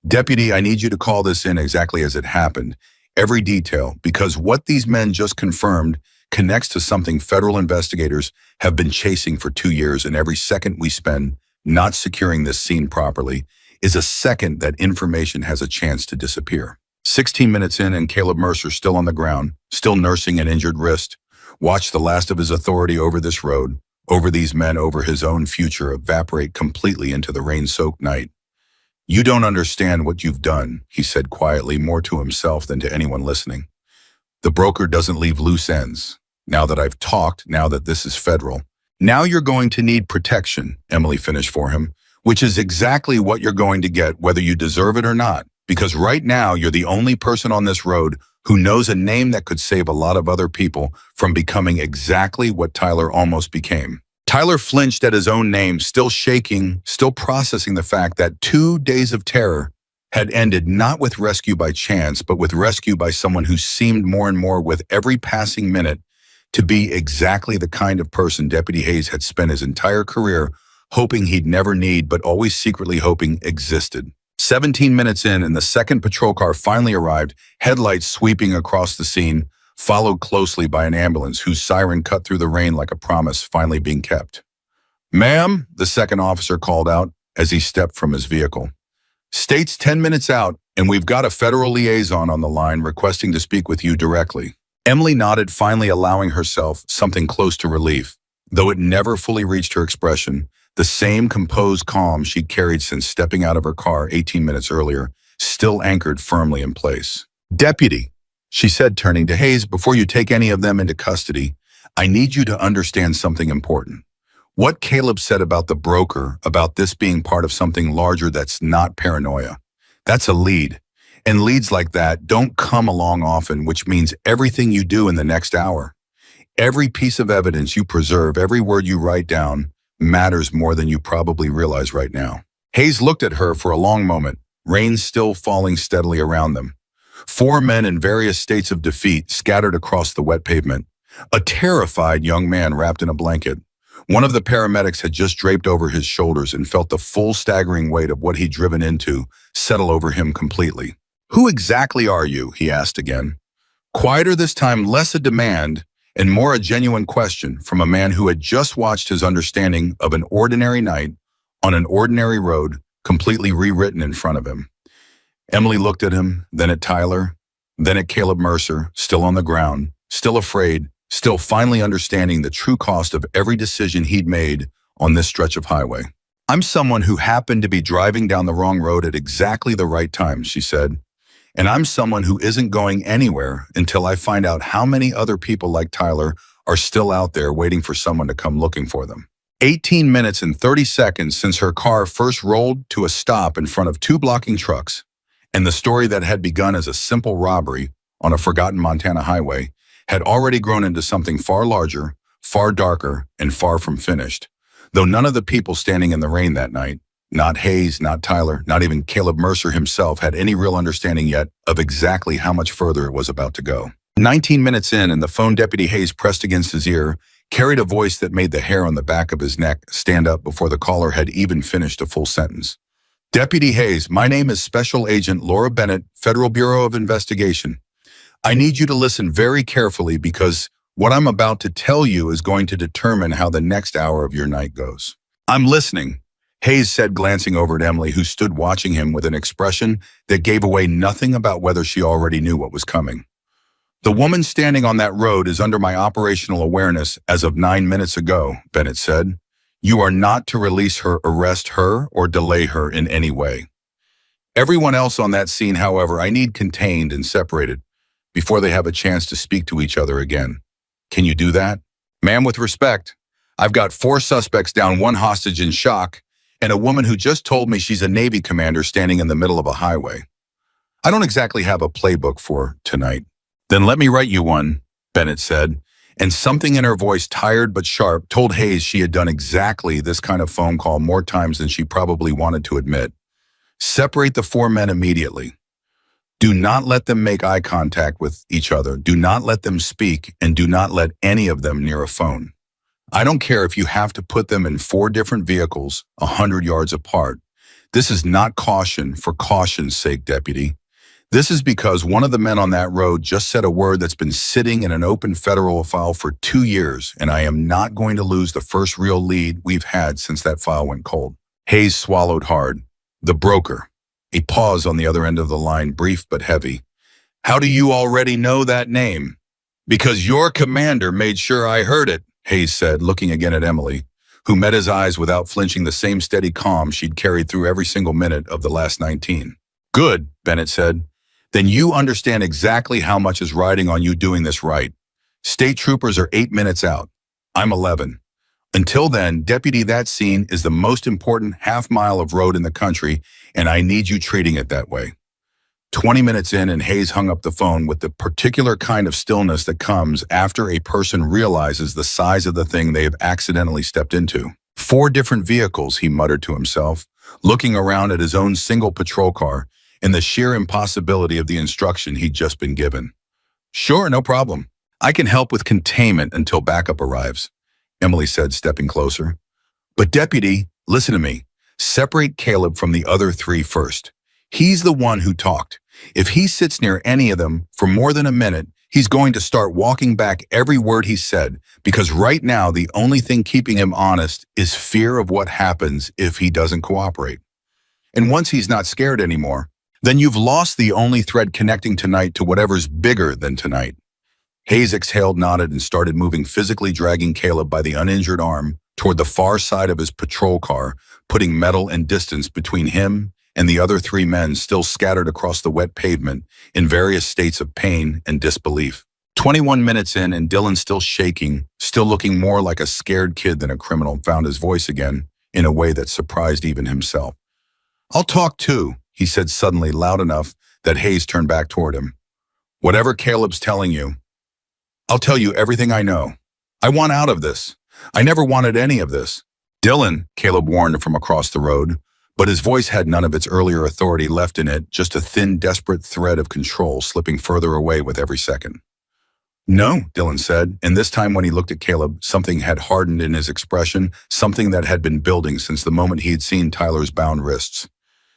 "Deputy, I need you to call this in exactly as it happened, every detail, because what these men just confirmed connects to something federal investigators have been chasing for 2 years, and every second we spend not securing this scene properly is a second that information has a chance to disappear." 16 minutes in, and Caleb Mercer, still on the ground, still nursing an injured wrist, watched the last of his authority over this road, over these men, over his own future evaporate completely into the rain-soaked night. "You don't understand what you've done," he said quietly, more to himself than to anyone listening. "The broker doesn't leave loose ends. Now that I've talked, now that this is federal, now you're going to need protection," Emily finished for him, "which is exactly what you're going to get whether you deserve it or not, because right now you're the only person on this road who knows a name that could save a lot of other people from becoming exactly what Tyler almost became." Tyler flinched at his own name, still shaking, still processing the fact that 2 days of terror had ended not with rescue by chance, but with rescue by someone who seemed more and more with every passing minute to be exactly the kind of person Deputy Hayes had spent his entire career hoping he'd never need, but always secretly hoping existed. 17 minutes in, and the second patrol car finally arrived, headlights sweeping across the scene, followed closely by an ambulance whose siren cut through the rain like a promise finally being kept. "Ma'am," the second officer called out as he stepped from his vehicle. "State's 10 minutes out, and we've got a federal liaison on the line requesting to speak with you directly." Emily nodded, finally allowing herself something close to relief, though it never fully reached her expression. The same composed calm she'd carried since stepping out of her car 18 minutes earlier, still anchored firmly in place. "Deputy," she said, turning to Hayes, "before you take any of them into custody, I need you to understand something important. What Caleb said about the broker, about this being part of something larger, that's not paranoia. That's a lead. And leads like that don't come along often, which means everything you do in the next hour, every piece of evidence you preserve, every word you write down, matters more than you probably realize right now." Hayes looked at her for a long moment, rain still falling steadily around them. 4 men in various states of defeat scattered across the wet pavement. A terrified young man wrapped in a blanket. One of the paramedics had just draped over his shoulders and felt the full staggering weight of what he'd driven into settle over him completely. "Who exactly are you?" he asked again. Quieter this time, less a demand and more a genuine question from a man who had just watched his understanding of an ordinary night on an ordinary road completely rewritten in front of him. Emily looked at him, then at Tyler, then at Caleb Mercer, still on the ground, still afraid, still finally understanding the true cost of every decision he'd made on this stretch of highway. "I'm someone who happened to be driving down the wrong road at exactly the right time," she said. "And I'm someone who isn't going anywhere until I find out how many other people like Tyler are still out there waiting for someone to come looking for them." 18 minutes and 30 seconds since her car first rolled to a stop in front of 2 blocking trucks, and the story that had begun as a simple robbery on a forgotten Montana highway had already grown into something far larger, far darker, and far from finished. Though none of the people standing in the rain that night, not Hayes, not Tyler, not even Caleb Mercer himself, had any real understanding yet of exactly how much further it was about to go. 19 minutes in, and the phone Deputy Hayes pressed against his ear carried a voice that made the hair on the back of his neck stand up before the caller had even finished a full sentence. "Deputy Hayes, my name is Special Agent Laura Bennett, Federal Bureau of Investigation. I need you to listen very carefully because what I'm about to tell you is going to determine how the next hour of your night goes." "I'm listening," Hayes said, glancing over at Emily, who stood watching him with an expression that gave away nothing about whether she already knew what was coming. "The woman standing on that road is under my operational awareness as of 9 minutes ago," Bennett said. "You are not to release her, arrest her, or delay her in any way. Everyone else on that scene, however, I need contained and separated before they have a chance to speak to each other again. Can you do that?" "Ma'am, with respect, I've got 4 suspects down, 1 hostage in shock, and a woman who just told me she's a Navy commander standing in the middle of a highway. I don't exactly have a playbook for tonight." "Then let me write you one," Bennett said, and something in her voice, tired but sharp, told Hayes she had done exactly this kind of phone call more times than she probably wanted to admit. "Separate the 4 men immediately. Do not let them make eye contact with each other. Do not let them speak, and do not let any of them near a phone. I don't care if you have to put them in 4 different vehicles 100 yards apart. This is not caution for caution's sake, Deputy. This is because one of the men on that road just said a word that's been sitting in an open federal file for 2 years, and I am not going to lose the first real lead we've had since that file went cold." Hayes swallowed hard. "The broker." A pause on the other end of the line, brief but heavy. "How do you already know that name?" "Because your commander made sure I heard it," Hayes said, looking again at Emily, who met his eyes without flinching, the same steady calm she'd carried through every single minute of the last 19. "Good," Bennett said. "Then you understand exactly how much is riding on you doing this right. State troopers are 8 minutes out. I'm 11. Until then, Deputy, that scene is the most important half-mile of road in the country, and I need you treating it that way." 20 minutes in, and Hayes hung up the phone with the particular kind of stillness that comes after a person realizes the size of the thing they have accidentally stepped into. 4 different vehicles, he muttered to himself, looking around at his own single patrol car, and the sheer impossibility of the instruction he'd just been given. Sure, no problem. I can help with containment until backup arrives, Emily said, stepping closer. But deputy, listen to me. Separate Caleb from the other three first. He's the one who talked. If he sits near any of them for more than a minute, he's going to start walking back every word he said, because right now the only thing keeping him honest is fear of what happens if he doesn't cooperate. And once he's not scared anymore, then you've lost the only thread connecting tonight to whatever's bigger than tonight. Hayes exhaled, nodded, and started moving, physically dragging Caleb by the uninjured arm toward the far side of his patrol car, putting metal and distance between him and the other three men still scattered across the wet pavement in various states of pain and disbelief. 21 minutes in, and Dylan, still shaking, still looking more like a scared kid than a criminal, found his voice again in a way that surprised even himself. I'll talk too, he said suddenly, loud enough that Hayes turned back toward him. Whatever Caleb's telling you, I'll tell you everything I know. I want out of this. I never wanted any of this. Dylan, Caleb warned from across the road, but his voice had none of its earlier authority left in it, just a thin, desperate thread of control slipping further away with every second. No, Dylan said, and this time when he looked at Caleb, something had hardened in his expression, something that had been building since the moment he had seen Tyler's bound wrists.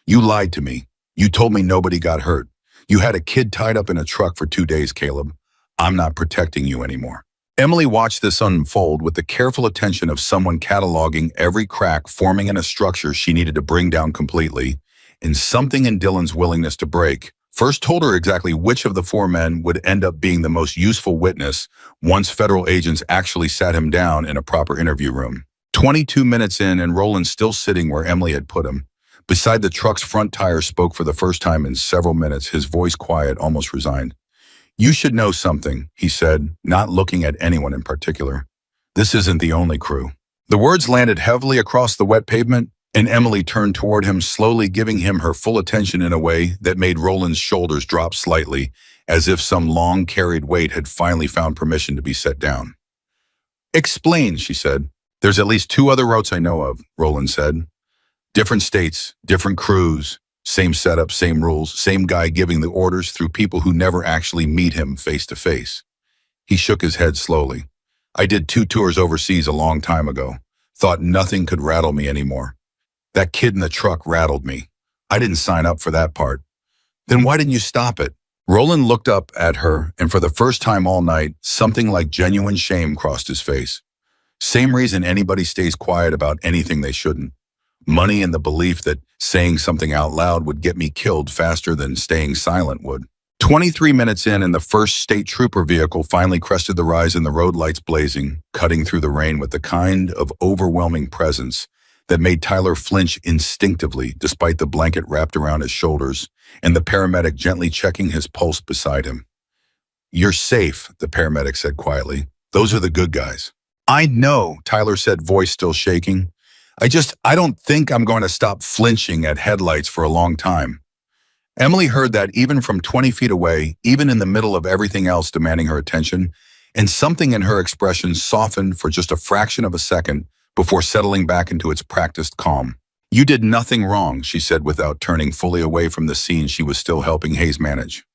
You lied to me. You told me nobody got hurt. You had a kid tied up in a truck for 2 days, Caleb. I'm not protecting you anymore. Emily watched this unfold with the careful attention of someone cataloging every crack forming in a structure she needed to bring down completely, and something in Dylan's willingness to break first told her exactly which of the four men would end up being the most useful witness once federal agents actually sat him down in a proper interview room. 22 minutes in, and Roland still sitting where Emily had put him. Beside the truck's front tire, spoke for the first time in several minutes, his voice quiet, almost resigned. You should know something, he said, not looking at anyone in particular. This isn't the only crew. The words landed heavily across the wet pavement, and Emily turned toward him, slowly giving him her full attention in a way that made Roland's shoulders drop slightly, as if some long-carried weight had finally found permission to be set down. Explain, she said. There's at least 2 other routes I know of, Roland said. Different states, different crews, same setup, same rules, same guy giving the orders through people who never actually meet him face to face. He shook his head slowly. I did 2 tours overseas a long time ago. Thought nothing could rattle me anymore. That kid in the truck rattled me. I didn't sign up for that part. Then why didn't you stop it? Roland looked up at her, and for the first time all night, something like genuine shame crossed his face. Same reason anybody stays quiet about anything they shouldn't. Money and the belief that saying something out loud would get me killed faster than staying silent would. 23 minutes in, and the first state trooper vehicle finally crested the rise, and the road lights blazing, cutting through the rain with the kind of overwhelming presence that made Tyler flinch instinctively despite the blanket wrapped around his shoulders and the paramedic gently checking his pulse beside him. You're safe, the paramedic said quietly. Those are the good guys. I know, Tyler said, voice still shaking. I don't think I'm going to stop flinching at headlights for a long time. Emily heard that even from 20 feet away, even in the middle of everything else demanding her attention, and something in her expression softened for just a fraction of a second before settling back into its practiced calm. You did nothing wrong, she said without turning fully away from the scene she was still helping Hayes manage.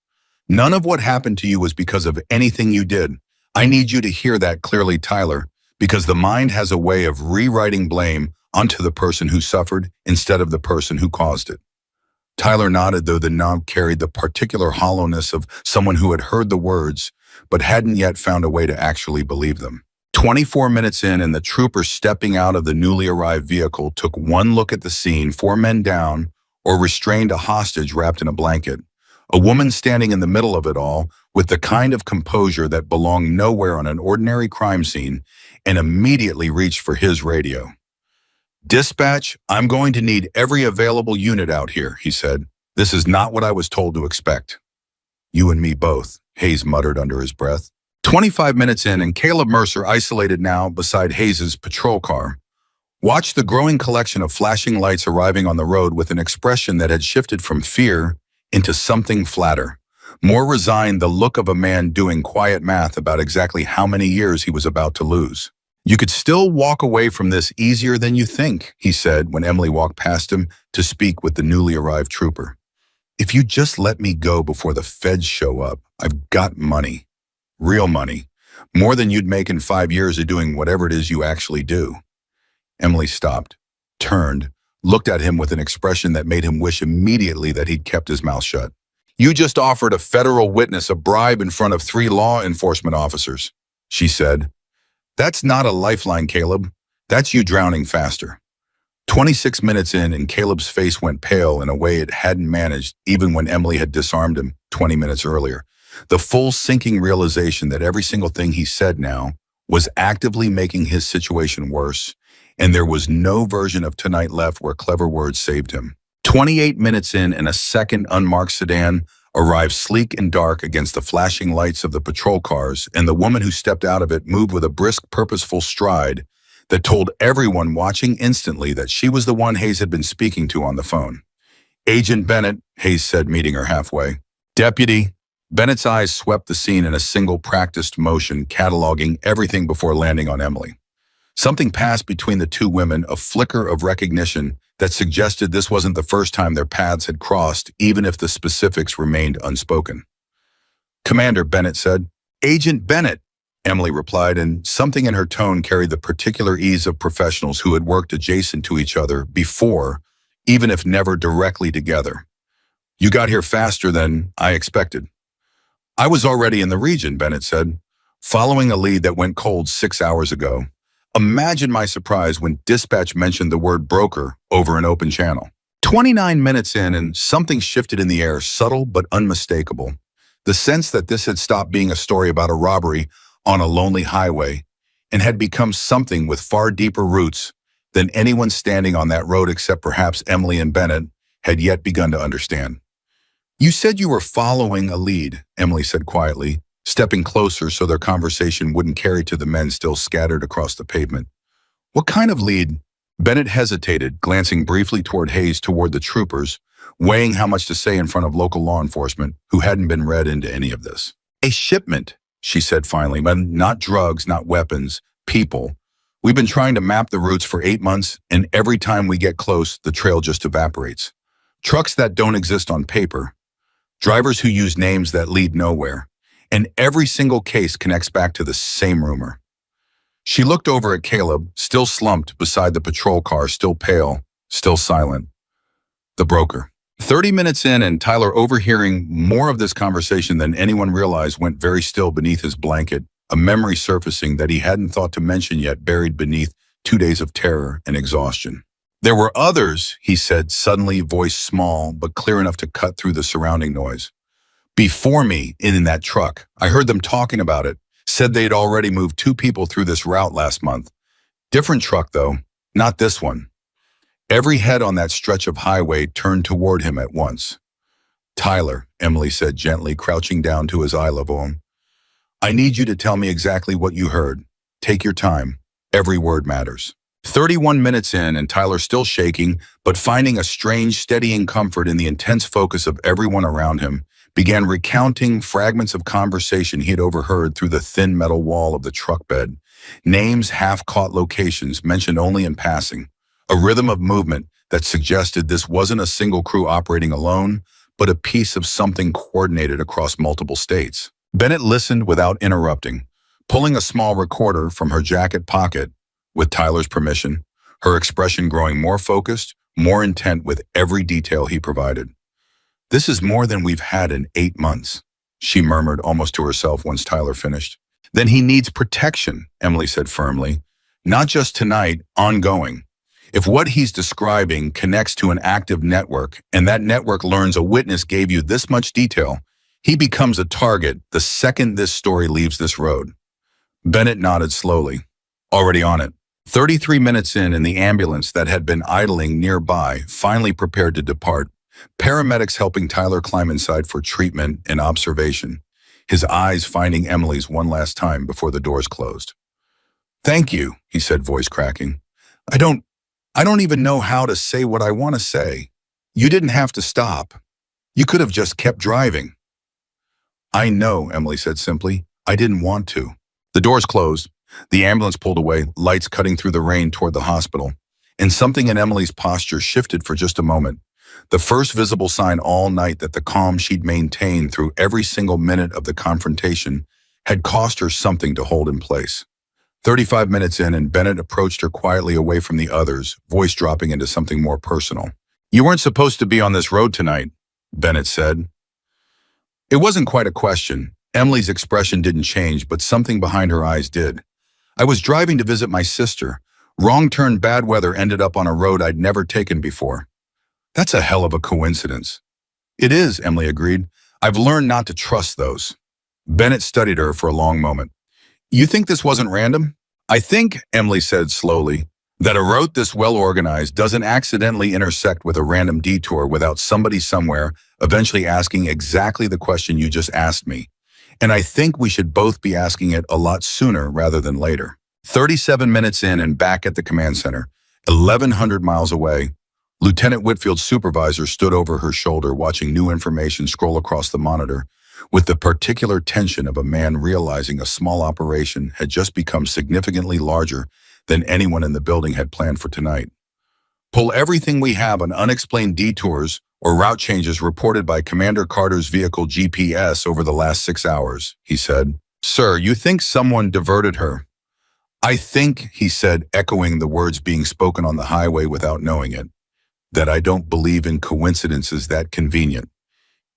None of what happened to you was because of anything you did. I need you to hear that clearly, Tyler, because the mind has a way of rewriting blame onto the person who suffered instead of the person who caused it. Tyler nodded, though the nod carried the particular hollowness of someone who had heard the words but hadn't yet found a way to actually believe them. 24 minutes in, and the trooper stepping out of the newly arrived vehicle took one look at the scene, 4 men down, or restrained a hostage wrapped in a blanket. A woman standing in the middle of it all, with the kind of composure that belonged nowhere on an ordinary crime scene, and immediately reached for his radio. Dispatch, I'm going to need every available unit out here, he said. This is not what I was told to expect. You and me both, Hayes muttered under his breath. 25 minutes in, and Caleb Mercer, isolated now beside Hayes's patrol car, watched the growing collection of flashing lights arriving on the road with an expression that had shifted from fear into something flatter, more resigned, the look of a man doing quiet math about exactly how many years he was about to lose. You could still walk away from this easier than you think, he said when Emily walked past him to speak with the newly arrived trooper. If you just let me go before the feds show up, I've got money. Real money. More than you'd make in 5 years of doing whatever it is you actually do. Emily stopped, turned, looked at him with an expression that made him wish immediately that he'd kept his mouth shut. You just offered a federal witness a bribe in front of 3 law enforcement officers, she said. That's not a lifeline, Caleb. That's you drowning faster. 26 minutes in, and Caleb's face went pale in a way it hadn't managed even when Emily had disarmed him 20 minutes earlier. The full sinking realization that every single thing he said now was actively making his situation worse, and there was no version of tonight left where clever words saved him. 28 minutes in, and a second unmarked sedan arrived sleek and dark against the flashing lights of the patrol cars, and the woman who stepped out of it moved with a brisk, purposeful stride that told everyone watching instantly that she was the one Hayes had been speaking to on the phone. Agent Bennett, Hayes said, meeting her halfway. Deputy. Bennett's eyes swept the scene in a single practiced motion, cataloging everything before landing on Emily. Something passed between the two women, a flicker of recognition that suggested this wasn't the first time their paths had crossed, even if the specifics remained unspoken. Commander, Bennett said. Agent Bennett, Emily replied, and something in her tone carried the particular ease of professionals who had worked adjacent to each other before, even if never directly together. You got here faster than I expected. I was already in the region, Bennett said, following a lead that went cold 6 hours ago. Imagine my surprise when dispatch mentioned the word broker over an open channel. 29 minutes in, and something shifted in the air, subtle but unmistakable. The sense that this had stopped being a story about a robbery on a lonely highway and had become something with far deeper roots than anyone standing on that road except perhaps Emily and Bennett had yet begun to understand. You said you were following a lead, Emily said quietly, stepping closer so their conversation wouldn't carry to the men still scattered across the pavement. What kind of lead? Bennett hesitated, glancing briefly toward Hayes toward the troopers, weighing how much to say in front of local law enforcement who hadn't been read into any of this. A shipment, she said finally, but not drugs, not weapons, people. We've been trying to map the routes for 8 months, and every time we get close, the trail just evaporates. Trucks that don't exist on paper. Drivers who use names that lead nowhere. And every single case connects back to the same rumor. She looked over at Caleb, still slumped beside the patrol car, still pale, still silent. The broker. 30 minutes in, and Tyler, overhearing more of this conversation than anyone realized, went very still beneath his blanket, a memory surfacing that he hadn't thought to mention yet, buried beneath 2 days of terror and exhaustion. There were others, he said, suddenly, voice small but clear enough to cut through the surrounding noise. Before me, in that truck, I heard them talking about it, said they'd already moved 2 people through this route last month. Different truck, though, not this one. Every head on that stretch of highway turned toward him at once. Tyler, Emily said gently, crouching down to his eye level. I need you to tell me exactly what you heard. Take your time. Every word matters. 31 minutes in, and Tyler, still shaking, but finding a strange, steadying comfort in the intense focus of everyone around him, began recounting fragments of conversation he had overheard through the thin metal wall of the truck bed. Names, half-caught locations mentioned only in passing. A rhythm of movement that suggested this wasn't a single crew operating alone, but a piece of something coordinated across multiple states. Bennett listened without interrupting, pulling a small recorder from her jacket pocket with Tyler's permission, her expression growing more focused, more intent with every detail he provided. This is more than we've had in 8 months, she murmured almost to herself once Tyler finished. Then he needs protection, Emily said firmly. Not just tonight, ongoing. If what he's describing connects to an active network, and that network learns a witness gave you this much detail, he becomes a target the second this story leaves this road. Bennett nodded slowly. Already on it. 33 minutes in, and the ambulance that had been idling nearby finally prepared to depart. Paramedics helping Tyler climb inside for treatment and observation, his eyes finding Emily's one last time before the doors closed. Thank you, he said, voice cracking. I don't even know how to say what I want to say. You didn't have to stop. You could have just kept driving. I know, Emily said simply. I didn't want to. The doors closed. The ambulance pulled away, lights cutting through the rain toward the hospital, and something in Emily's posture shifted for just a moment. The first visible sign all night that the calm she'd maintained through every single minute of the confrontation had cost her something to hold in place. 35 minutes in, and Bennett approached her quietly away from the others, voice dropping into something more personal. "You weren't supposed to be on this road tonight," Bennett said. It wasn't quite a question. Emily's expression didn't change, but something behind her eyes did. "I was driving to visit my sister. Wrong turn, bad weather, ended up on a road I'd never taken before." "That's a hell of a coincidence." "It is," Emily agreed. "I've learned not to trust those." Bennett studied her for a long moment. "You think this wasn't random?" "I think," Emily said slowly, "that a route this well-organized doesn't accidentally intersect with a random detour without somebody somewhere eventually asking exactly the question you just asked me. And I think we should both be asking it a lot sooner rather than later." 37 minutes in and back at the command center, 1,100 miles away, Lieutenant Whitfield's supervisor stood over her shoulder watching new information scroll across the monitor, with the particular tension of a man realizing a small operation had just become significantly larger than anyone in the building had planned for tonight. "Pull everything we have on unexplained detours or route changes reported by Commander Carter's vehicle GPS over the last 6 hours, he said. "Sir, you think someone diverted her?" "I think," he said, echoing the words being spoken on the highway without knowing it, "that I don't believe in coincidences that convenient.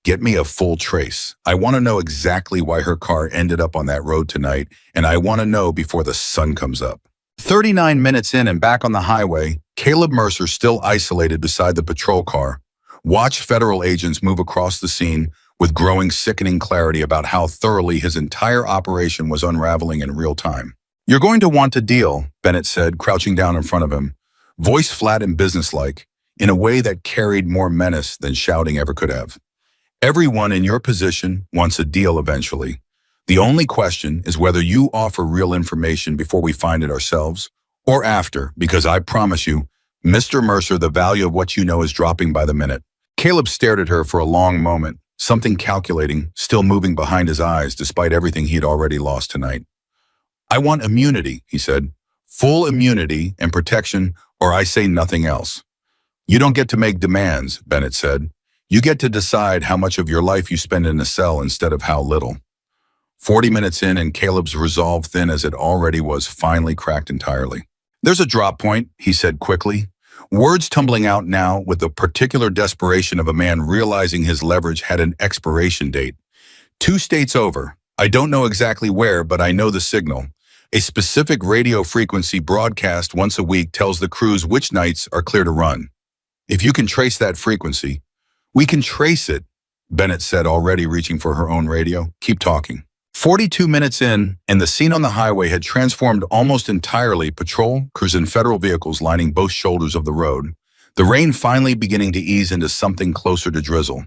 Get me a full trace. I want to know exactly why her car ended up on that road tonight, and I want to know before the sun comes up." 39 minutes in and back on the highway, Caleb Mercer, still isolated beside the patrol car, watched federal agents move across the scene with growing sickening clarity about how thoroughly his entire operation was unraveling in real time. "You're going to want a deal," Bennett said, crouching down in front of him, voice flat and businesslike, in a way that carried more menace than shouting ever could have. "Everyone in your position wants a deal eventually. The only question is whether you offer real information before we find it ourselves, or after, because I promise you, Mr. Mercer, the value of what you know is dropping by the minute." Caleb stared at her for a long moment, something calculating, still moving behind his eyes despite everything he'd already lost tonight. "I want immunity," he said. "Full immunity and protection, or I say nothing else." "You don't get to make demands," Bennett said. "You get to decide how much of your life you spend in a cell instead of how little." 40 minutes in and Caleb's resolve, thin as it already was, finally cracked entirely. "There's a drop point," he said quickly, words tumbling out now with the particular desperation of a man realizing his leverage had an expiration date. "2 states over. I don't know exactly where, but I know the signal. A specific radio frequency broadcast once a week tells the crews which nights are clear to run. If you can trace that frequency—" "We can trace it," Bennett said, already reaching for her own radio. "Keep talking." 42 minutes in, and the scene on the highway had transformed almost entirely, patrol, crews, and federal vehicles lining both shoulders of the road, the rain finally beginning to ease into something closer to drizzle.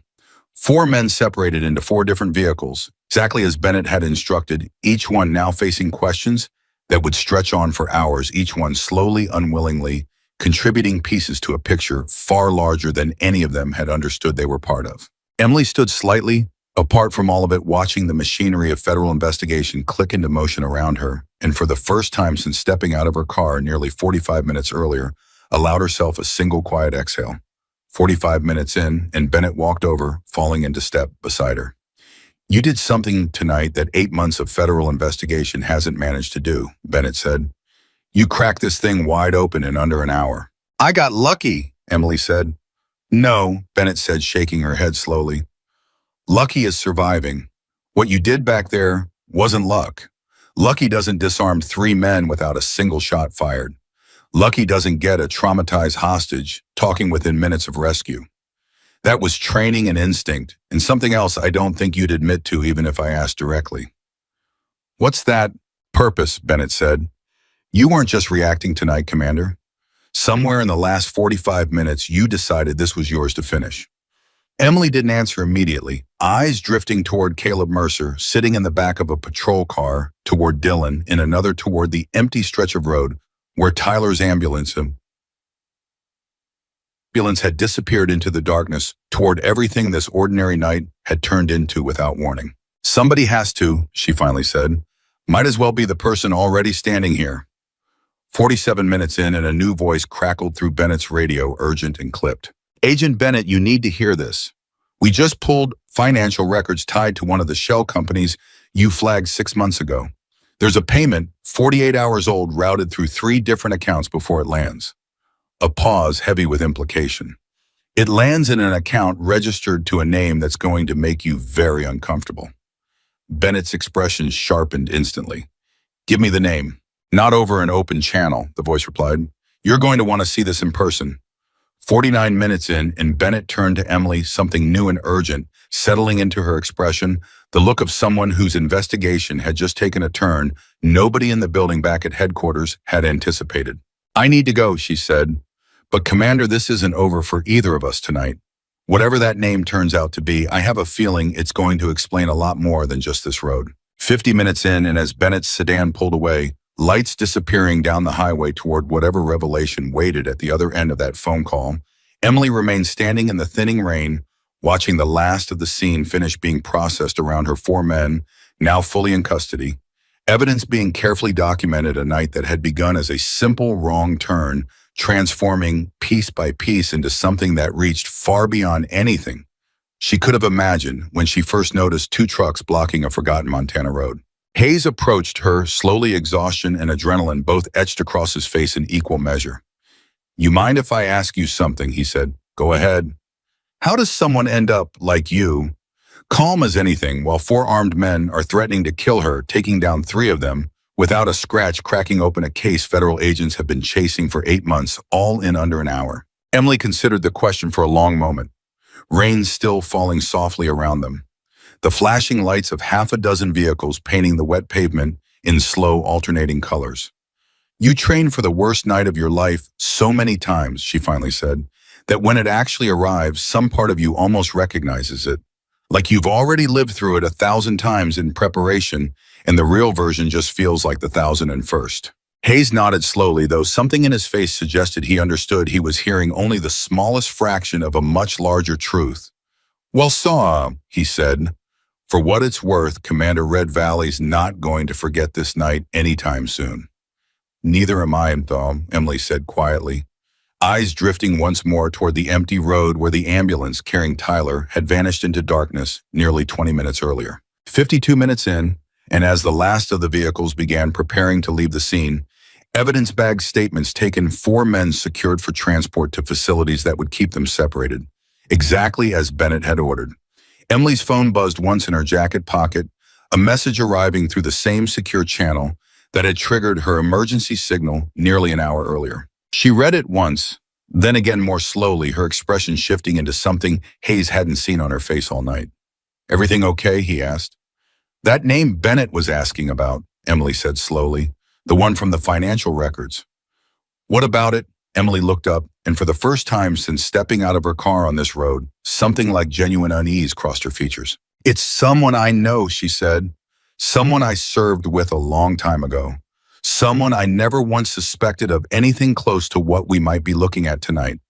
4 men separated into 4 different vehicles, exactly as Bennett had instructed, each one now facing questions that would stretch on for hours, each one slowly, unwillingly, contributing pieces to a picture far larger than any of them had understood they were part of. Emily stood slightly apart from all of it, watching the machinery of federal investigation click into motion around her, and for the first time since stepping out of her car nearly 45 minutes earlier, allowed herself a single quiet exhale. 45 minutes in, and Bennett walked over, falling into step beside her. "You did something tonight that 8 months of federal investigation hasn't managed to do," Bennett said. "You cracked this thing wide open in under an hour." "I got lucky," Emily said. "No," Bennett said, shaking her head slowly. "Lucky is surviving. What you did back there wasn't luck. Lucky doesn't disarm 3 men without a single shot fired. Lucky doesn't get a traumatized hostage talking within minutes of rescue. That was training and instinct, and something else I don't think you'd admit to even if I asked directly." "What's that?" "Purpose," Bennett said. "You weren't just reacting tonight, Commander. Somewhere in the last 45 minutes, you decided this was yours to finish." Emily didn't answer immediately, eyes drifting toward Caleb Mercer, sitting in the back of a patrol car, toward Dylan, in another toward the empty stretch of road where Tyler's ambulance had disappeared into the darkness, toward everything this ordinary night had turned into without warning. "Somebody has to," she finally said. "Might as well be the person already standing here." 47 minutes in, and a new voice crackled through Bennett's radio, urgent and clipped. Agent Bennett, you need to hear this. We just pulled financial records tied to one of the shell companies you flagged 6 months ago. There's a payment, 48 hours old, routed through 3 different accounts before it lands. A pause heavy with implication. It lands in an account registered to a name that's going to make you very uncomfortable. Bennett's expression sharpened instantly. Give me the name. Not over an open channel, the voice replied. You're going to want to see this in person. 49 minutes in, and Bennett turned to Emily, something new and urgent, settling into her expression, the look of someone whose investigation had just taken a turn nobody in the building back at headquarters had anticipated. I need to go, she said. But Commander, this isn't over for either of us tonight. Whatever that name turns out to be, I have a feeling it's going to explain a lot more than just this road. 50 minutes in, and as Bennett's sedan pulled away, lights disappearing down the highway toward whatever revelation waited at the other end of that phone call, Emily remained standing in the thinning rain, watching the last of the scene finish being processed around her 4 men, now fully in custody, evidence being carefully documented, a night that had begun as a simple wrong turn, transforming piece by piece into something that reached far beyond anything she could have imagined when she first noticed 2 trucks blocking a forgotten Montana road. Hayes approached her, slowly, exhaustion and adrenaline both etched across his face in equal measure. You mind if I ask you something, he said. Go ahead. How does someone end up like you, calm as anything, while 4 armed men are threatening to kill her, taking down 3 of them, without a scratch, cracking open a case federal agents have been chasing for 8 months, all in under an hour? Emily considered the question for a long moment, rain still falling softly around them, the flashing lights of half a dozen vehicles painting the wet pavement in slow, alternating colors. You trained for the worst night of your life so many times, she finally said, that when it actually arrives, some part of you almost recognizes it, like you've already lived through it 1,000 times in preparation, and the real version just feels like the 1,001st. Hayes nodded slowly, though something in his face suggested he understood he was hearing only the smallest fraction of a much larger truth. Well, he said. For what it's worth, Commander Red Valley's not going to forget this night anytime soon. Neither am I, though, Emily said quietly, eyes drifting once more toward the empty road where the ambulance carrying Tyler had vanished into darkness nearly 20 minutes earlier. 52 minutes in, and as the last of the vehicles began preparing to leave the scene, evidence bag statements taken 4 men secured for transport to facilities that would keep them separated, exactly as Bennett had ordered. Emily's phone buzzed once in her jacket pocket, a message arriving through the same secure channel that had triggered her emergency signal nearly an hour earlier. She read it once, then again more slowly, her expression shifting into something Hayes hadn't seen on her face all night. Everything okay? He asked. That name Bennett was asking about, Emily said slowly, the one from the financial records. What about it? Emily looked up, and for the first time since stepping out of her car on this road, something like genuine unease crossed her features. It's someone I know, she said. Someone I served with a long time ago. Someone I never once suspected of anything close to what we might be looking at tonight.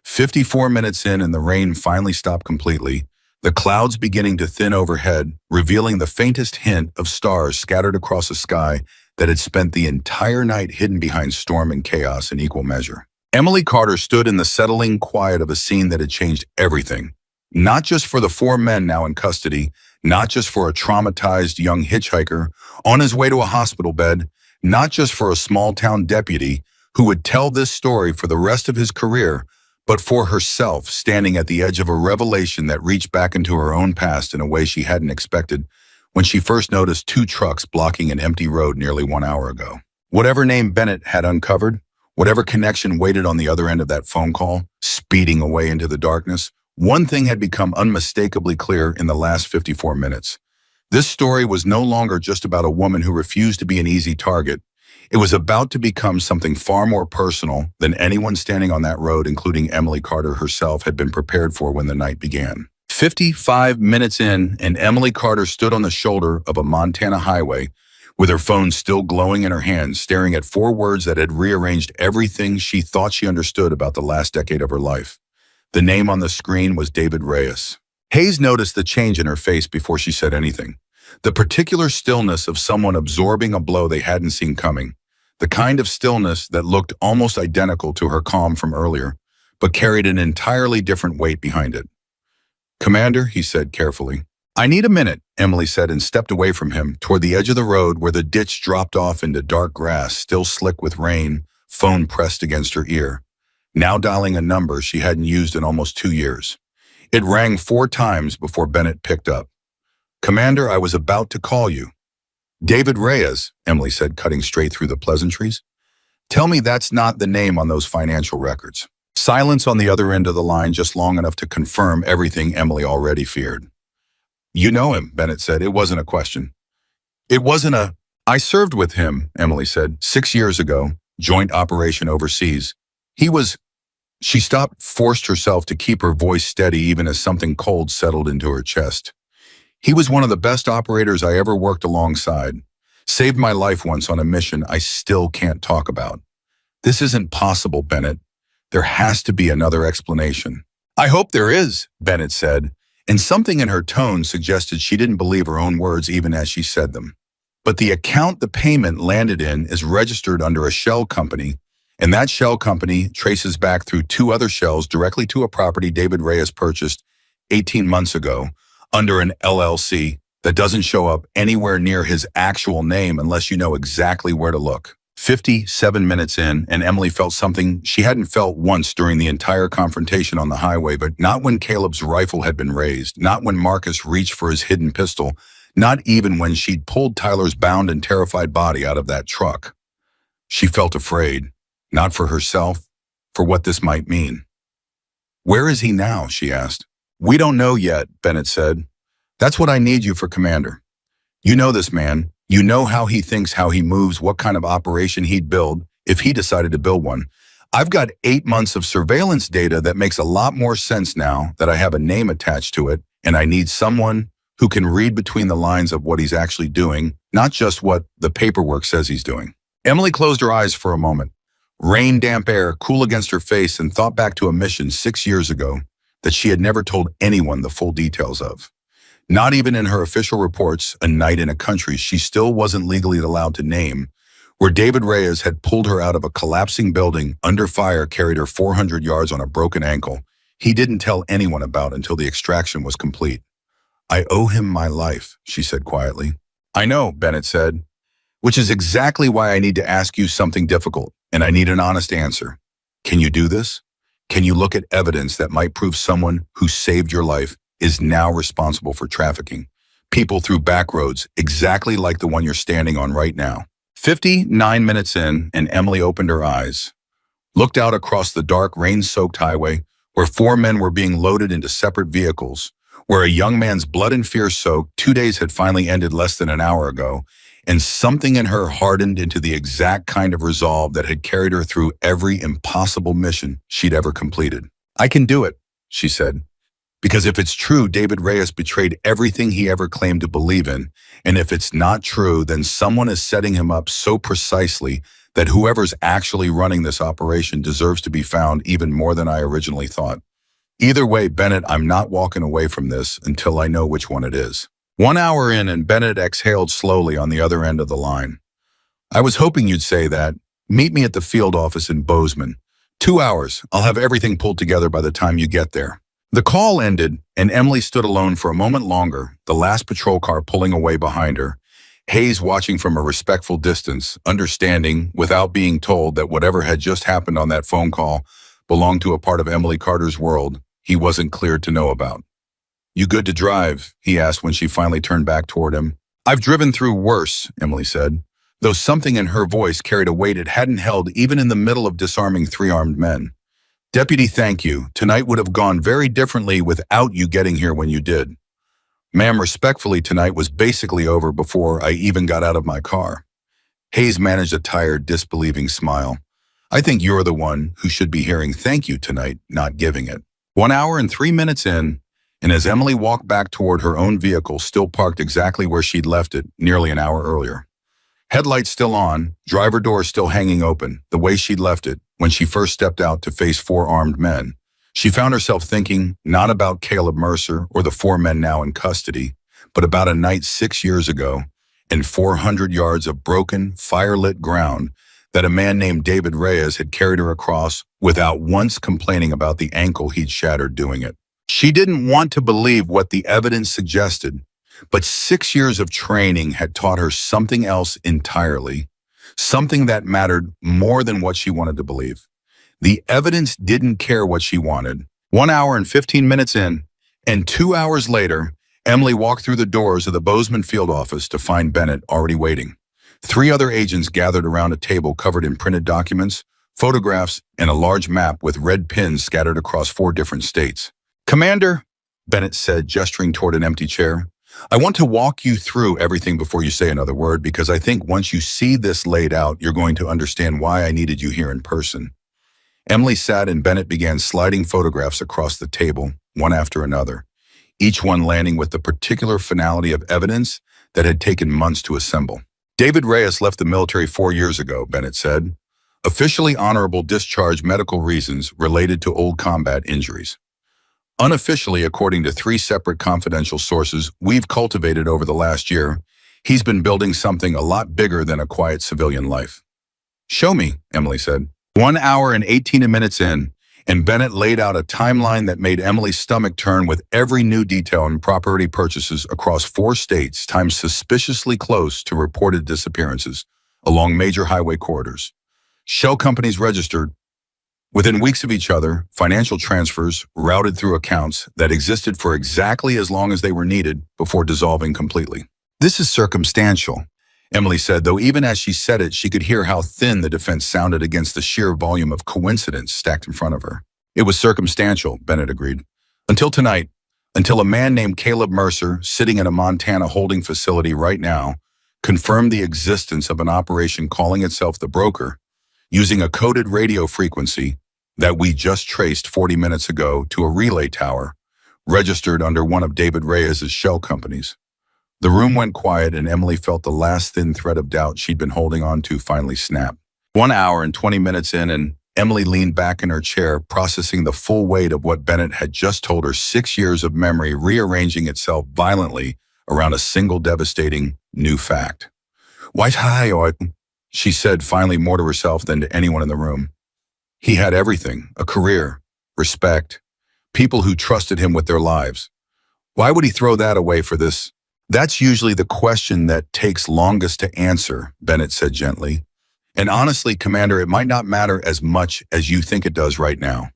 54 minutes in, and the rain finally stopped completely, the clouds beginning to thin overhead, revealing the faintest hint of stars scattered across a sky that had spent the entire night hidden behind storm and chaos in equal measure. Emily Carter stood in the settling quiet of a scene that had changed everything. Not just for the 4 men now in custody, not just for a traumatized young hitchhiker on his way to a hospital bed, not just for a small-town deputy who would tell this story for the rest of his career, but for herself, standing at the edge of a revelation that reached back into her own past in a way she hadn't expected when she first noticed 2 trucks blocking an empty road nearly 1 hour ago. Whatever name Bennett had uncovered, whatever connection waited on the other end of that phone call, speeding away into the darkness, one thing had become unmistakably clear in the last 54 minutes. This story was no longer just about a woman who refused to be an easy target. It was about to become something far more personal than anyone standing on that road, including Emily Carter herself, had been prepared for when the night began. 55 minutes in, and Emily Carter stood on the shoulder of a Montana highway, with her phone still glowing in her hand, staring at 4 words that had rearranged everything she thought she understood about the last decade of her life. The name on the screen was David Reyes. Hayes noticed the change in her face before she said anything. The particular stillness of someone absorbing a blow they hadn't seen coming. The kind of stillness that looked almost identical to her calm from earlier, but carried an entirely different weight behind it. "Commander," he said carefully. "I need a minute," Emily said and stepped away from him toward the edge of the road where the ditch dropped off into dark grass, still slick with rain, phone pressed against her ear, now dialing a number she hadn't used in almost 2 years. It rang 4 times before Bennett picked up. "Commander, I was about to call you." "David Reyes," Emily said, cutting straight through the pleasantries. "Tell me that's not the name on those financial records." Silence on the other end of the line, just long enough to confirm everything Emily already feared. "You know him," Bennett said. "It wasn't a question." "It wasn't a—" "I served with him," Emily said, 6 years ago, joint operation overseas. He was— She stopped, forced herself to keep her voice steady even as something cold settled into her chest. "He was one of the best operators I ever worked alongside. Saved my life once on a mission I still can't talk about." "This isn't possible, Bennett. There has to be another explanation." "I hope there is," Bennett said, and something in her tone suggested she didn't believe her own words even as she said them. "But the account the payment landed in is registered under a shell company, and that shell company traces back through 2 other shells directly to a property David Reyes purchased 18 months ago under an LLC that doesn't show up anywhere near his actual name unless you know exactly where to look." 57 minutes in, and Emily felt something she hadn't felt once during the entire confrontation on the highway, but not when Caleb's rifle had been raised, not when Marcus reached for his hidden pistol, not even when she'd pulled Tyler's bound and terrified body out of that truck. She felt afraid, not for herself, for what this might mean. "Where is he now?" she asked. "We don't know yet," Bennett said. "That's what I need you for, Commander. You know this man. You know how he thinks, how he moves, what kind of operation he'd build if he decided to build one. I've got 8 months of surveillance data that makes a lot more sense now that I have a name attached to it, and I need someone who can read between the lines of what he's actually doing, not just what the paperwork says he's doing." Emily closed her eyes for a moment. Rain-damp air cool against her face, and thought back to a mission 6 years ago that she had never told anyone the full details of. Not even in her official reports, a night in a country she still wasn't legally allowed to name, where David Reyes had pulled her out of a collapsing building, under fire, carried her 400 yards on a broken ankle, he didn't tell anyone about until the extraction was complete. "I owe him my life," she said quietly. "I know," Bennett said, "which is exactly why I need to ask you something difficult, and I need an honest answer. Can you do this? Can you look at evidence that might prove someone who saved your life is now responsible for trafficking people through back roads exactly like the one you're standing on right now?" 59 minutes in, and Emily opened her eyes, looked out across the dark, rain-soaked highway where 4 men were being loaded into separate vehicles, where a young man's blood and fear soaked 2 days had finally ended less than an hour ago, and something in her hardened into the exact kind of resolve that had carried her through every impossible mission she'd ever completed. "I can do it," she said. "Because if it's true, David Reyes betrayed everything he ever claimed to believe in, and if it's not true, then someone is setting him up so precisely that whoever's actually running this operation deserves to be found even more than I originally thought. Either way, Bennett, I'm not walking away from this until I know which one it is." 1 hour in, and Bennett exhaled slowly on the other end of the line. "I was hoping you'd say that. Meet me at the field office in Bozeman. 2 hours. I'll have everything pulled together by the time you get there." The call ended, and Emily stood alone for a moment longer, the last patrol car pulling away behind her, Hayes watching from a respectful distance, understanding, without being told, that whatever had just happened on that phone call belonged to a part of Emily Carter's world he wasn't cleared to know about. "You good to drive?" he asked when she finally turned back toward him. "I've driven through worse," Emily said, though something in her voice carried a weight it hadn't held even in the middle of disarming 3 armed men. "Deputy, thank you. Tonight would have gone very differently without you getting here when you did. Ma'am, respectfully, tonight was basically over before I even got out of my car." Hayes managed a tired, disbelieving smile. "I think you're the one who should be hearing thank you tonight, not giving it." 1 hour and 3 minutes in, and as Emily walked back toward her own vehicle, still parked exactly where she'd left it nearly an hour earlier. Headlights still on, driver door still hanging open, the way she'd left it when she first stepped out to face 4 armed men. She found herself thinking not about Caleb Mercer or the 4 men now in custody, but about a night 6 years ago and 400 yards of broken, fire-lit ground that a man named David Reyes had carried her across without once complaining about the ankle he'd shattered doing it. She didn't want to believe what the evidence suggested, but 6 years of training had taught her something else entirely, something that mattered more than what she wanted to believe. The evidence didn't care what she wanted. 1 hour and 15 minutes in, and 2 hours later, Emily walked through the doors of the Bozeman field office to find Bennett already waiting. 3 other agents gathered around a table covered in printed documents, photographs, and a large map with red pins scattered across 4 different states. "Commander," Bennett said, gesturing toward an empty chair, "I want to walk you through everything before you say another word, because I think once you see this laid out, you're going to understand why I needed you here in person." Emily sat and Bennett began sliding photographs across the table, one after another, each one landing with the particular finality of evidence that had taken months to assemble. "David Reyes left the military 4 years ago," Bennett said. "Officially honorable discharge, medical reasons related to old combat injuries. Unofficially, according to 3 separate confidential sources we've cultivated over the last year, he's been building something a lot bigger than a quiet civilian life." "Show me," Emily said. 1 hour and 18 minutes in, and Bennett laid out a timeline that made Emily's stomach turn, with every new detail in property purchases across 4 states timed suspiciously close to reported disappearances along major highway corridors. Shell companies registered within weeks of each other, financial transfers routed through accounts that existed for exactly as long as they were needed before dissolving completely. "This is circumstantial," Emily said, though even as she said it, she could hear how thin the defense sounded against the sheer volume of coincidence stacked in front of her. "It was circumstantial," Bennett agreed. "Until tonight, until a man named Caleb Mercer, sitting in a Montana holding facility right now, confirmed the existence of an operation calling itself the Broker, using a coded radio frequency that we just traced 40 minutes ago to a relay tower, registered under one of David Reyes' shell companies." The room went quiet, and Emily felt the last thin thread of doubt she'd been holding on to finally snap. 1 hour and 20 minutes in, and Emily leaned back in her chair, processing the full weight of what Bennett had just told her, 6 years of memory rearranging itself violently around a single devastating new fact. "Why, hi," she said, finally more to herself than to anyone in the room. He had everything: a career, respect, people who trusted him with their lives. Why would he throw that away for this? "That's usually the question that takes longest to answer," Bennett said gently. "And honestly, Commander, it might not matter as much as you think it does right now.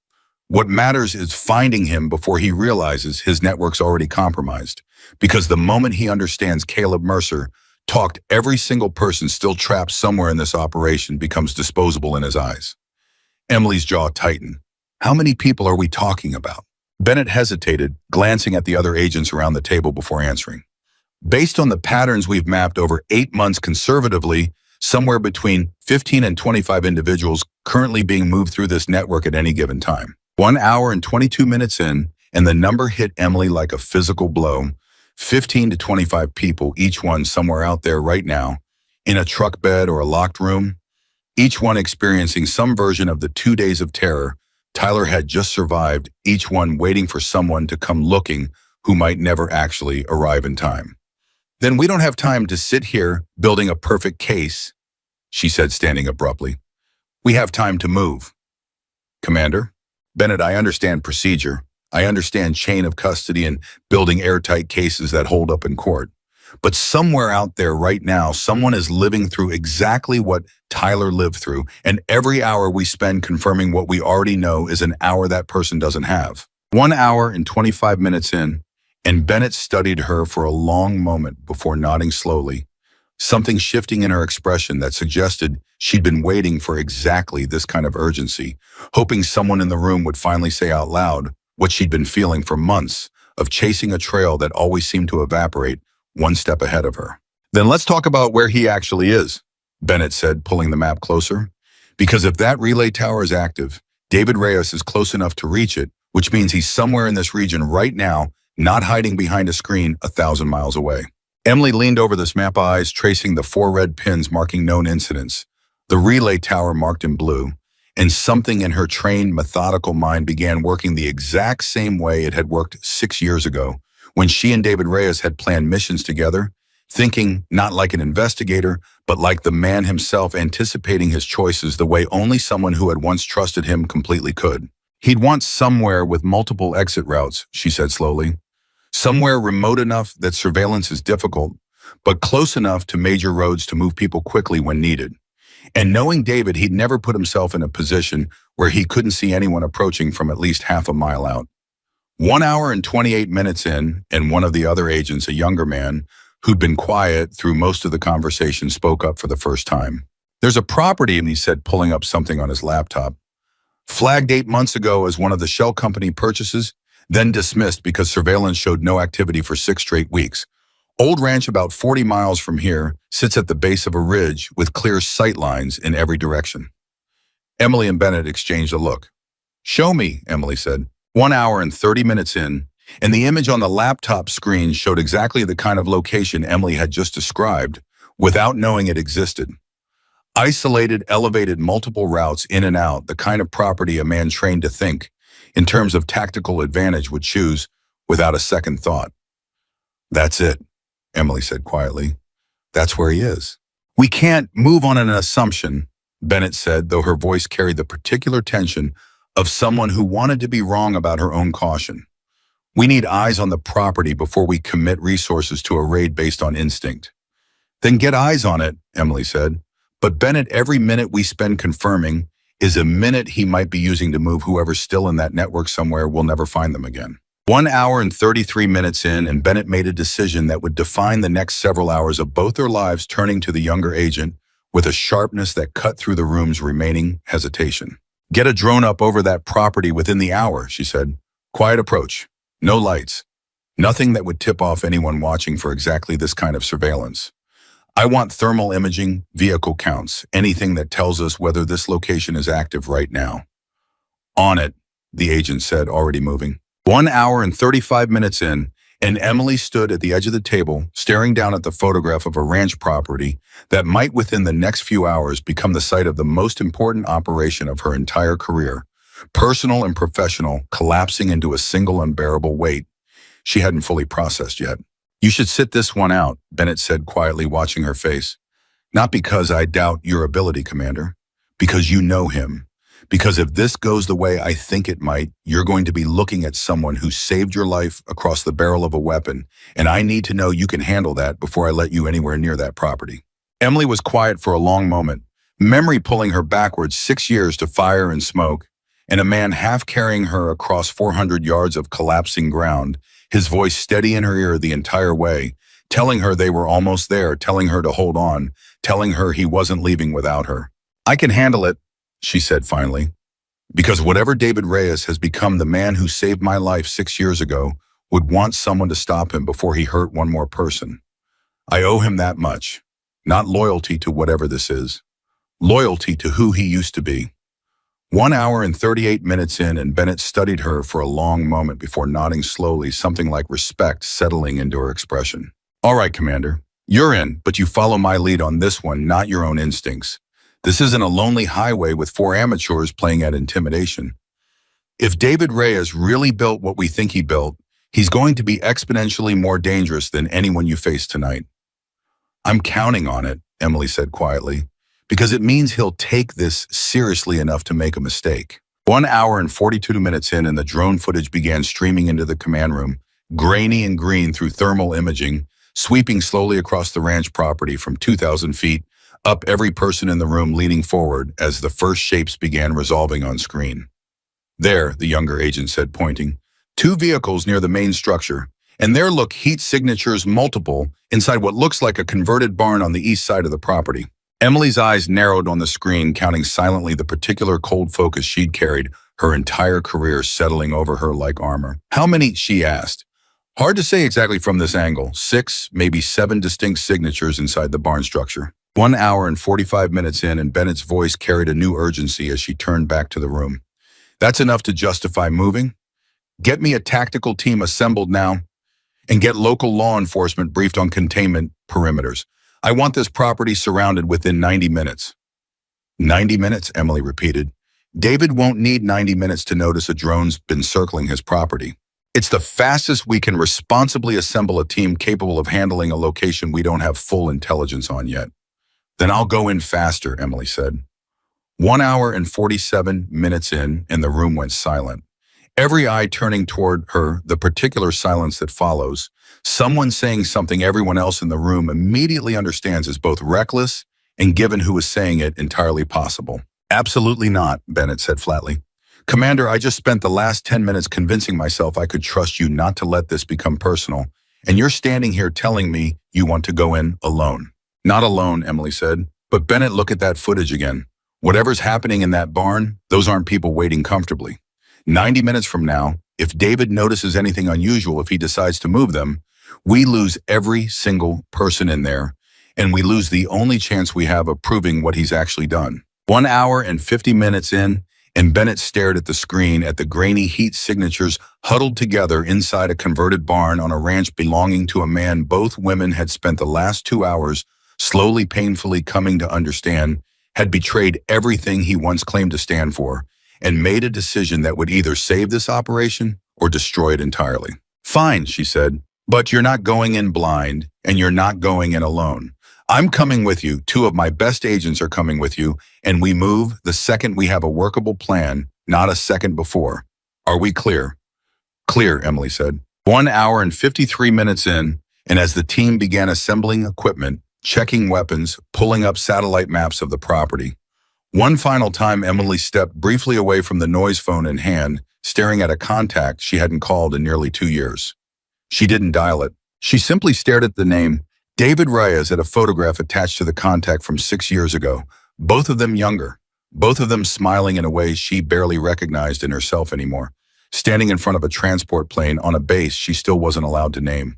What matters is finding him before he realizes his network's already compromised. Because the moment he understands Caleb Mercer talked, every single person still trapped somewhere in this operation becomes disposable in his eyes." Emily's jaw tightened. "How many people are we talking about?" Bennett hesitated, glancing at the other agents around the table before answering. "Based on the patterns we've mapped over 8 months conservatively, somewhere between 15 and 25 individuals currently being moved through this network at any given time." 1 hour and 22 minutes in, and the number hit Emily like a physical blow. 15 to 25 people, each one somewhere out there right now, in a truck bed or a locked room, each one experiencing some version of the 2 days of terror Tyler had just survived, each one waiting for someone to come looking who might never actually arrive in time. "Then we don't have time to sit here building a perfect case," she said, standing abruptly. "We have time to move." "Commander?" "Bennett, I understand procedure. I understand chain of custody and building airtight cases that hold up in court. But somewhere out there right now, someone is living through exactly what Tyler lived through, and every hour we spend confirming what we already know is an hour that person doesn't have." 1 hour and 25 minutes in, and Bennett studied her for a long moment before nodding slowly, something shifting in her expression that suggested she'd been waiting for exactly this kind of urgency, hoping someone in the room would finally say out loud what she'd been feeling for months, of chasing a trail that always seemed to evaporate one step ahead of her. "Then let's talk about where he actually is," Bennett said, pulling the map closer. "Because if that relay tower is active, David Reyes is close enough to reach it, which means he's somewhere in this region right now, not hiding behind a screen 1,000 miles away." Emily leaned over this map, eyes tracing the 4 red pins marking known incidents, the relay tower marked in blue, and something in her trained, methodical mind began working the exact same way it had worked 6 years ago, when she and David Reyes had planned missions together, thinking not like an investigator, but like the man himself, anticipating his choices the way only someone who had once trusted him completely could. He'd want somewhere with multiple exit routes, she said slowly. Somewhere remote enough that surveillance is difficult, but close enough to major roads to move people quickly when needed. And knowing David, he'd never put himself in a position where he couldn't see anyone approaching from at least half a mile out. 1 hour and 28 minutes in, and one of the other agents, a younger man, who'd been quiet through most of the conversation, spoke up for the first time. "There's a property," and he said, pulling up something on his laptop. "Flagged 8 months ago as one of the shell company purchases, then dismissed because surveillance showed no activity for 6 straight weeks. Old ranch about 40 miles from here, sits at the base of a ridge with clear sight lines in every direction." Emily and Bennett exchanged a look. "Show me," Emily said. 1 hour and 30 minutes in, and the image on the laptop screen showed exactly the kind of location Emily had just described without knowing it existed. Isolated, elevated, multiple routes in and out, the kind of property a man trained to think, in terms of tactical advantage, would choose without a second thought. "That's it," Emily said quietly. "That's where he is." "We can't move on an assumption," Bennett said, though her voice carried the particular tension of someone who wanted to be wrong about her own caution. "We need eyes on the property before we commit resources to a raid based on instinct." "Then get eyes on it," Emily said. "But Bennett, every minute we spend confirming is a minute he might be using to move whoever's still in that network somewhere. We'll never find them again." 1 hour and 33 minutes in, and Bennett made a decision that would define the next several hours of both their lives, turning to the younger agent with a sharpness that cut through the room's remaining hesitation. "Get a drone up over that property within the hour," she said. "Quiet approach. No lights. Nothing that would tip off anyone watching for exactly this kind of surveillance. I want thermal imaging, vehicle counts, anything that tells us whether this location is active right now." "On it," the agent said, already moving. 1 hour and 35 minutes in, and Emily stood at the edge of the table, staring down at the photograph of a ranch property that might within the next few hours become the site of the most important operation of her entire career, personal and professional, collapsing into a single unbearable weight she hadn't fully processed yet. "You should sit this one out," Bennett said quietly, watching her face. "Not because I doubt your ability, Commander. Because you know him. Because if this goes the way I think it might, you're going to be looking at someone who saved your life across the barrel of a weapon, and I need to know you can handle that before I let you anywhere near that property." Emily was quiet for a long moment, memory pulling her backwards 6 years to fire and smoke, and a man half carrying her across 400 yards of collapsing ground, his voice steady in her ear the entire way, telling her they were almost there, telling her to hold on, telling her he wasn't leaving without her. "I can handle it," she said finally, "because whatever David Reyes has become, the man who saved my life 6 years ago would want someone to stop him before he hurt one more person. I owe him that much. Not loyalty to whatever this is. Loyalty to who he used to be." 1 hour and 38 minutes in, and Bennett studied her for a long moment before nodding slowly, something like respect settling into her expression. "All right, Commander. You're in, but you follow my lead on this one, not your own instincts. This isn't a lonely highway with 4 amateurs playing at intimidation. If David Reyes really built what we think he built, he's going to be exponentially more dangerous than anyone you face tonight." "I'm counting on it," Emily said quietly, "because it means he'll take this seriously enough to make a mistake." 1 hour and 42 minutes in, and the drone footage began streaming into the command room, grainy and green through thermal imaging, sweeping slowly across the ranch property from 2,000 feet, up every person in the room leaning forward as the first shapes began resolving on screen. "There," the younger agent said, pointing. 2 vehicles near the main structure, and there look heat signatures multiple inside what looks like a converted barn on the east side of the property. Emily's eyes narrowed on the screen, counting silently the particular cold focus she'd carried her entire career, settling over her like armor. "How many?" she asked. "Hard to say exactly from this angle. 6, maybe 7 distinct signatures inside the barn structure." 1 hour and 45 minutes in, and Bennett's voice carried a new urgency as she turned back to the room. "That's enough to justify moving. Get me a tactical team assembled now, and get local law enforcement briefed on containment perimeters. I want this property surrounded within 90 minutes. 90 minutes, Emily repeated. David won't need 90 minutes to notice a drone's been circling his property. It's the fastest we can responsibly assemble a team capable of handling a location we don't have full intelligence on yet. Then I'll go in faster, Emily said. 1 hour and 47 minutes in, and the room went silent. Every eye turning toward her, the particular silence that follows, someone saying something everyone else in the room immediately understands is both reckless and, given who is saying it, entirely possible. Absolutely not, Bennett said flatly. Commander, I just spent the last 10 minutes convincing myself I could trust you not to let this become personal, and you're standing here telling me you want to go in alone. Not alone, Emily said. But Bennett, look at that footage again. Whatever's happening in that barn, those aren't people waiting comfortably. 90 minutes from now, if David notices anything unusual, if he decides to move them, we lose every single person in there, and we lose the only chance we have of proving what he's actually done. 1 hour and 50 minutes in, and Bennett stared at the screen at the grainy heat signatures huddled together inside a converted barn on a ranch belonging to a man both women had spent the last 2 hours slowly, painfully coming to understand had betrayed everything he once claimed to stand for, and made a decision that would either save this operation or destroy it entirely. Fine, she said, but you're not going in blind, and you're not going in alone. I'm coming with you. 2 of my best agents are coming with you, and we move the second we have a workable plan, not a second before. Are we clear? Clear, Emily said. 1 hour and 53 minutes in, and as the team began assembling equipment, checking weapons, pulling up satellite maps of the property. One final time, Emily stepped briefly away from the noise phone in hand, staring at a contact she hadn't called in nearly 2 years. She didn't dial it. She simply stared at the name, David Reyes, at a photograph attached to the contact from 6 years ago, both of them younger, both of them smiling in a way she barely recognized in herself anymore, standing in front of a transport plane on a base she still wasn't allowed to name.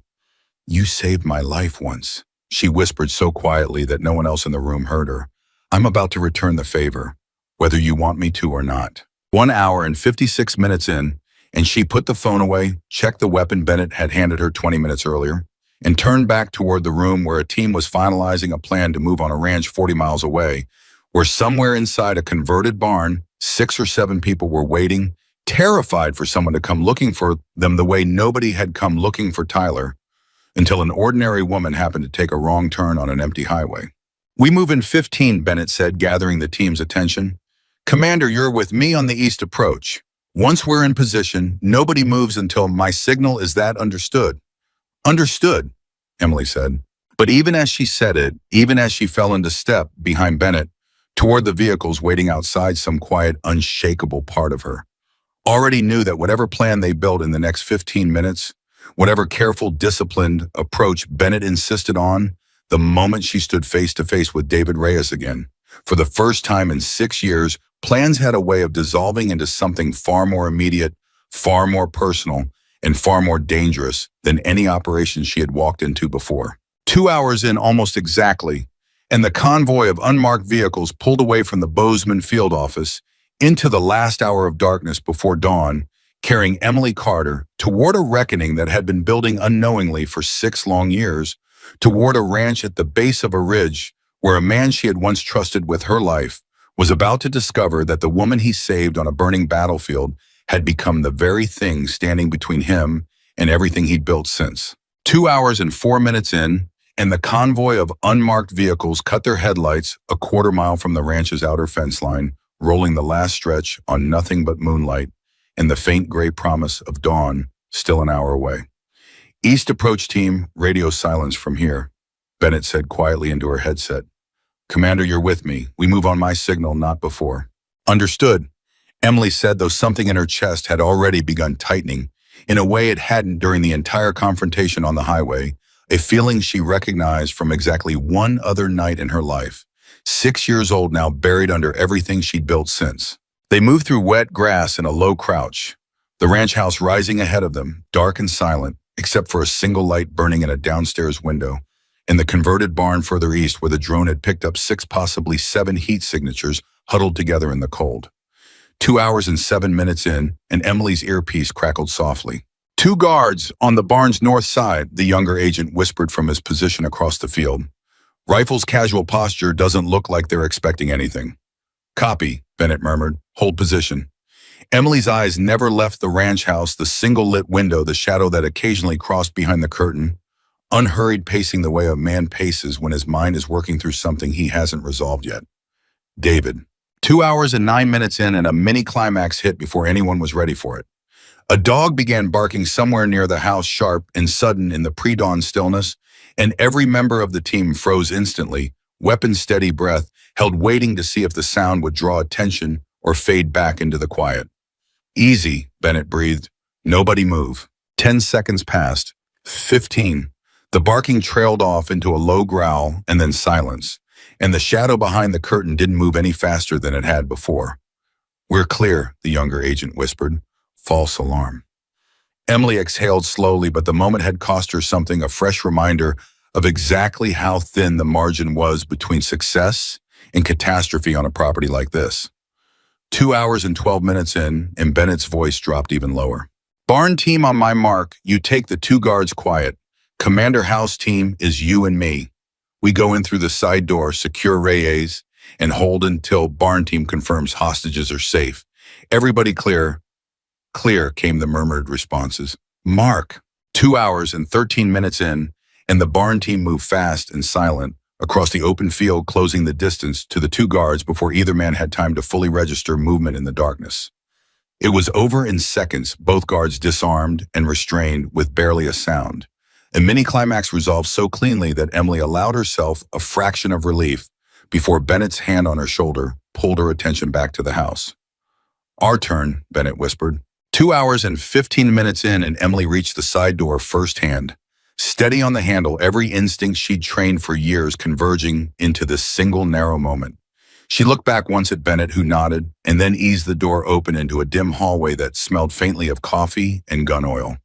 You saved my life once, she whispered so quietly that no one else in the room heard her. I'm about to return the favor, whether you want me to or not. 1 hour and 56 minutes in, and she put the phone away, checked the weapon Bennett had handed her 20 minutes earlier, and turned back toward the room where a team was finalizing a plan to move on a ranch 40 miles away, where somewhere inside a converted barn, 6 or 7 people were waiting, terrified for someone to come looking for them the way nobody had come looking for Tyler, until an ordinary woman happened to take a wrong turn on an empty highway. We move in 15, Bennett said, gathering the team's attention. Commander, you're with me on the east approach. Once we're in position, nobody moves until my signal is that understood. Understood, Emily said. But even as she said it, even as she fell into step behind Bennett, toward the vehicles waiting outside, some quiet, unshakable part of her already knew that whatever plan they built in the next 15 minutes, whatever careful, disciplined approach Bennett insisted on, the moment she stood face to face with David Reyes again, for the first time in 6 years, plans had a way of dissolving into something far more immediate, far more personal, and far more dangerous than any operation she had walked into before. 2 hours in almost exactly, and the convoy of unmarked vehicles pulled away from the Bozeman field office into the last hour of darkness before dawn, carrying Emily Carter toward a reckoning that had been building unknowingly for 6 long years, toward a ranch at the base of a ridge where a man she had once trusted with her life was about to discover that the woman he saved on a burning battlefield had become the very thing standing between him and everything he'd built since. 2 hours and 4 minutes in, and the convoy of unmarked vehicles cut their headlights a quarter mile from the ranch's outer fence line, rolling the last stretch on nothing but moonlight and the faint gray promise of dawn still an hour away. East approach team, radio silence from here, Bennett said quietly into her headset. Commander, you're with me. We move on my signal, not before. Understood, Emily said, though something in her chest had already begun tightening, in a way it hadn't during the entire confrontation on the highway, a feeling she recognized from exactly one other night in her life, 6 years old now, buried under everything she'd built since. They moved through wet grass in a low crouch, the ranch house rising ahead of them, dark and silent, except for a single light burning in a downstairs window, in the converted barn further east where the drone had picked up 6, possibly 7 heat signatures huddled together in the cold. 2 hours and 7 minutes in, and Emily's earpiece crackled softly. 2 guards on the barn's north side, the younger agent whispered from his position across the field. Rifles' casual posture doesn't look like they're expecting anything. Copy, Bennett murmured. Hold position. Emily's eyes never left the ranch house, the single lit window, the shadow that occasionally crossed behind the curtain, unhurried pacing the way a man paces when his mind is working through something he hasn't resolved yet. David. 2 hours and 9 minutes in and a mini climax hit before anyone was ready for it. A dog began barking somewhere near the house, sharp and sudden in the pre-dawn stillness, and every member of the team froze instantly, weapon steady breath, held waiting to see if the sound would draw attention or fade back into the quiet. Easy, Bennett breathed. Nobody move. 10 seconds passed. 15. The barking trailed off into a low growl and then silence, and the shadow behind the curtain didn't move any faster than it had before. "We're clear," the younger agent whispered. False alarm. Emily exhaled slowly, but the moment had cost her something, a fresh reminder of exactly how thin the margin was between success and catastrophe on a property like this. 2 hours and 12 minutes in, and Bennett's voice dropped even lower. "Barn team on my mark, you take the 2 guards quiet. Commander House team is you and me. We go in through the side door, secure Reyes, and hold until barn team confirms hostages are safe. Everybody clear." "Clear," came the murmured responses. "Mark." 2 hours and 13 minutes in, and the barn team moved fast and silent across the open field, closing the distance to the 2 guards before either man had time to fully register movement in the darkness. It was over in seconds, both guards disarmed and restrained with barely a sound. A mini-climax resolved so cleanly that Emily allowed herself a fraction of relief before Bennett's hand on her shoulder pulled her attention back to the house. "Our turn," Bennett whispered. 2 hours and 15 minutes in, and Emily reached the side door firsthand. Steady on the handle, every instinct she'd trained for years converging into this single narrow moment. She looked back once at Bennett, who nodded, and then eased the door open into a dim hallway that smelled faintly of coffee and gun oil.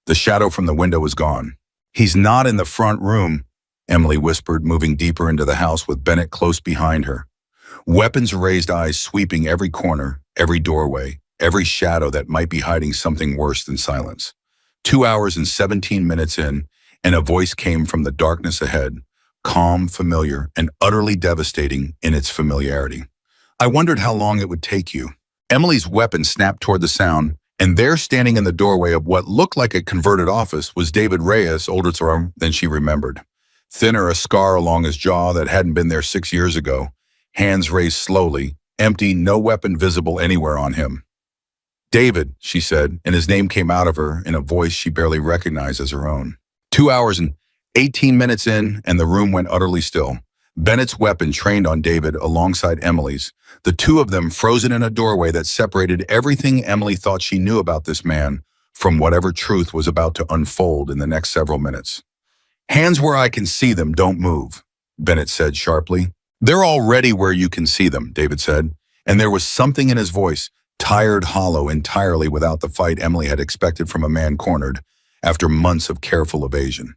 The shadow from the window was gone. "He's not in the front room," Emily whispered, moving deeper into the house with Bennett close behind her. Weapons-raised eyes sweeping every corner, every doorway, every shadow that might be hiding something worse than silence. 2 hours and 17 minutes in, and a voice came from the darkness ahead, calm, familiar, and utterly devastating in its familiarity. "I wondered how long it would take you." Emily's weapon snapped toward the sound, and there, standing in the doorway of what looked like a converted office, was David Reyes, older than she remembered. Thinner, a scar along his jaw that hadn't been there 6 years ago, hands raised slowly, empty, no weapon visible anywhere on him. "David," she said, and his name came out of her in a voice she barely recognized as her own. 2 hours and 18 minutes in, and the room went utterly still. Bennett's weapon trained on David alongside Emily's, the two of them frozen in a doorway that separated everything Emily thought she knew about this man from whatever truth was about to unfold in the next several minutes. "Hands where I can see them, don't move," Bennett said sharply. "They're already where you can see them," David said, and there was something in his voice, tired, hollow, entirely without the fight Emily had expected from a man cornered after months of careful evasion.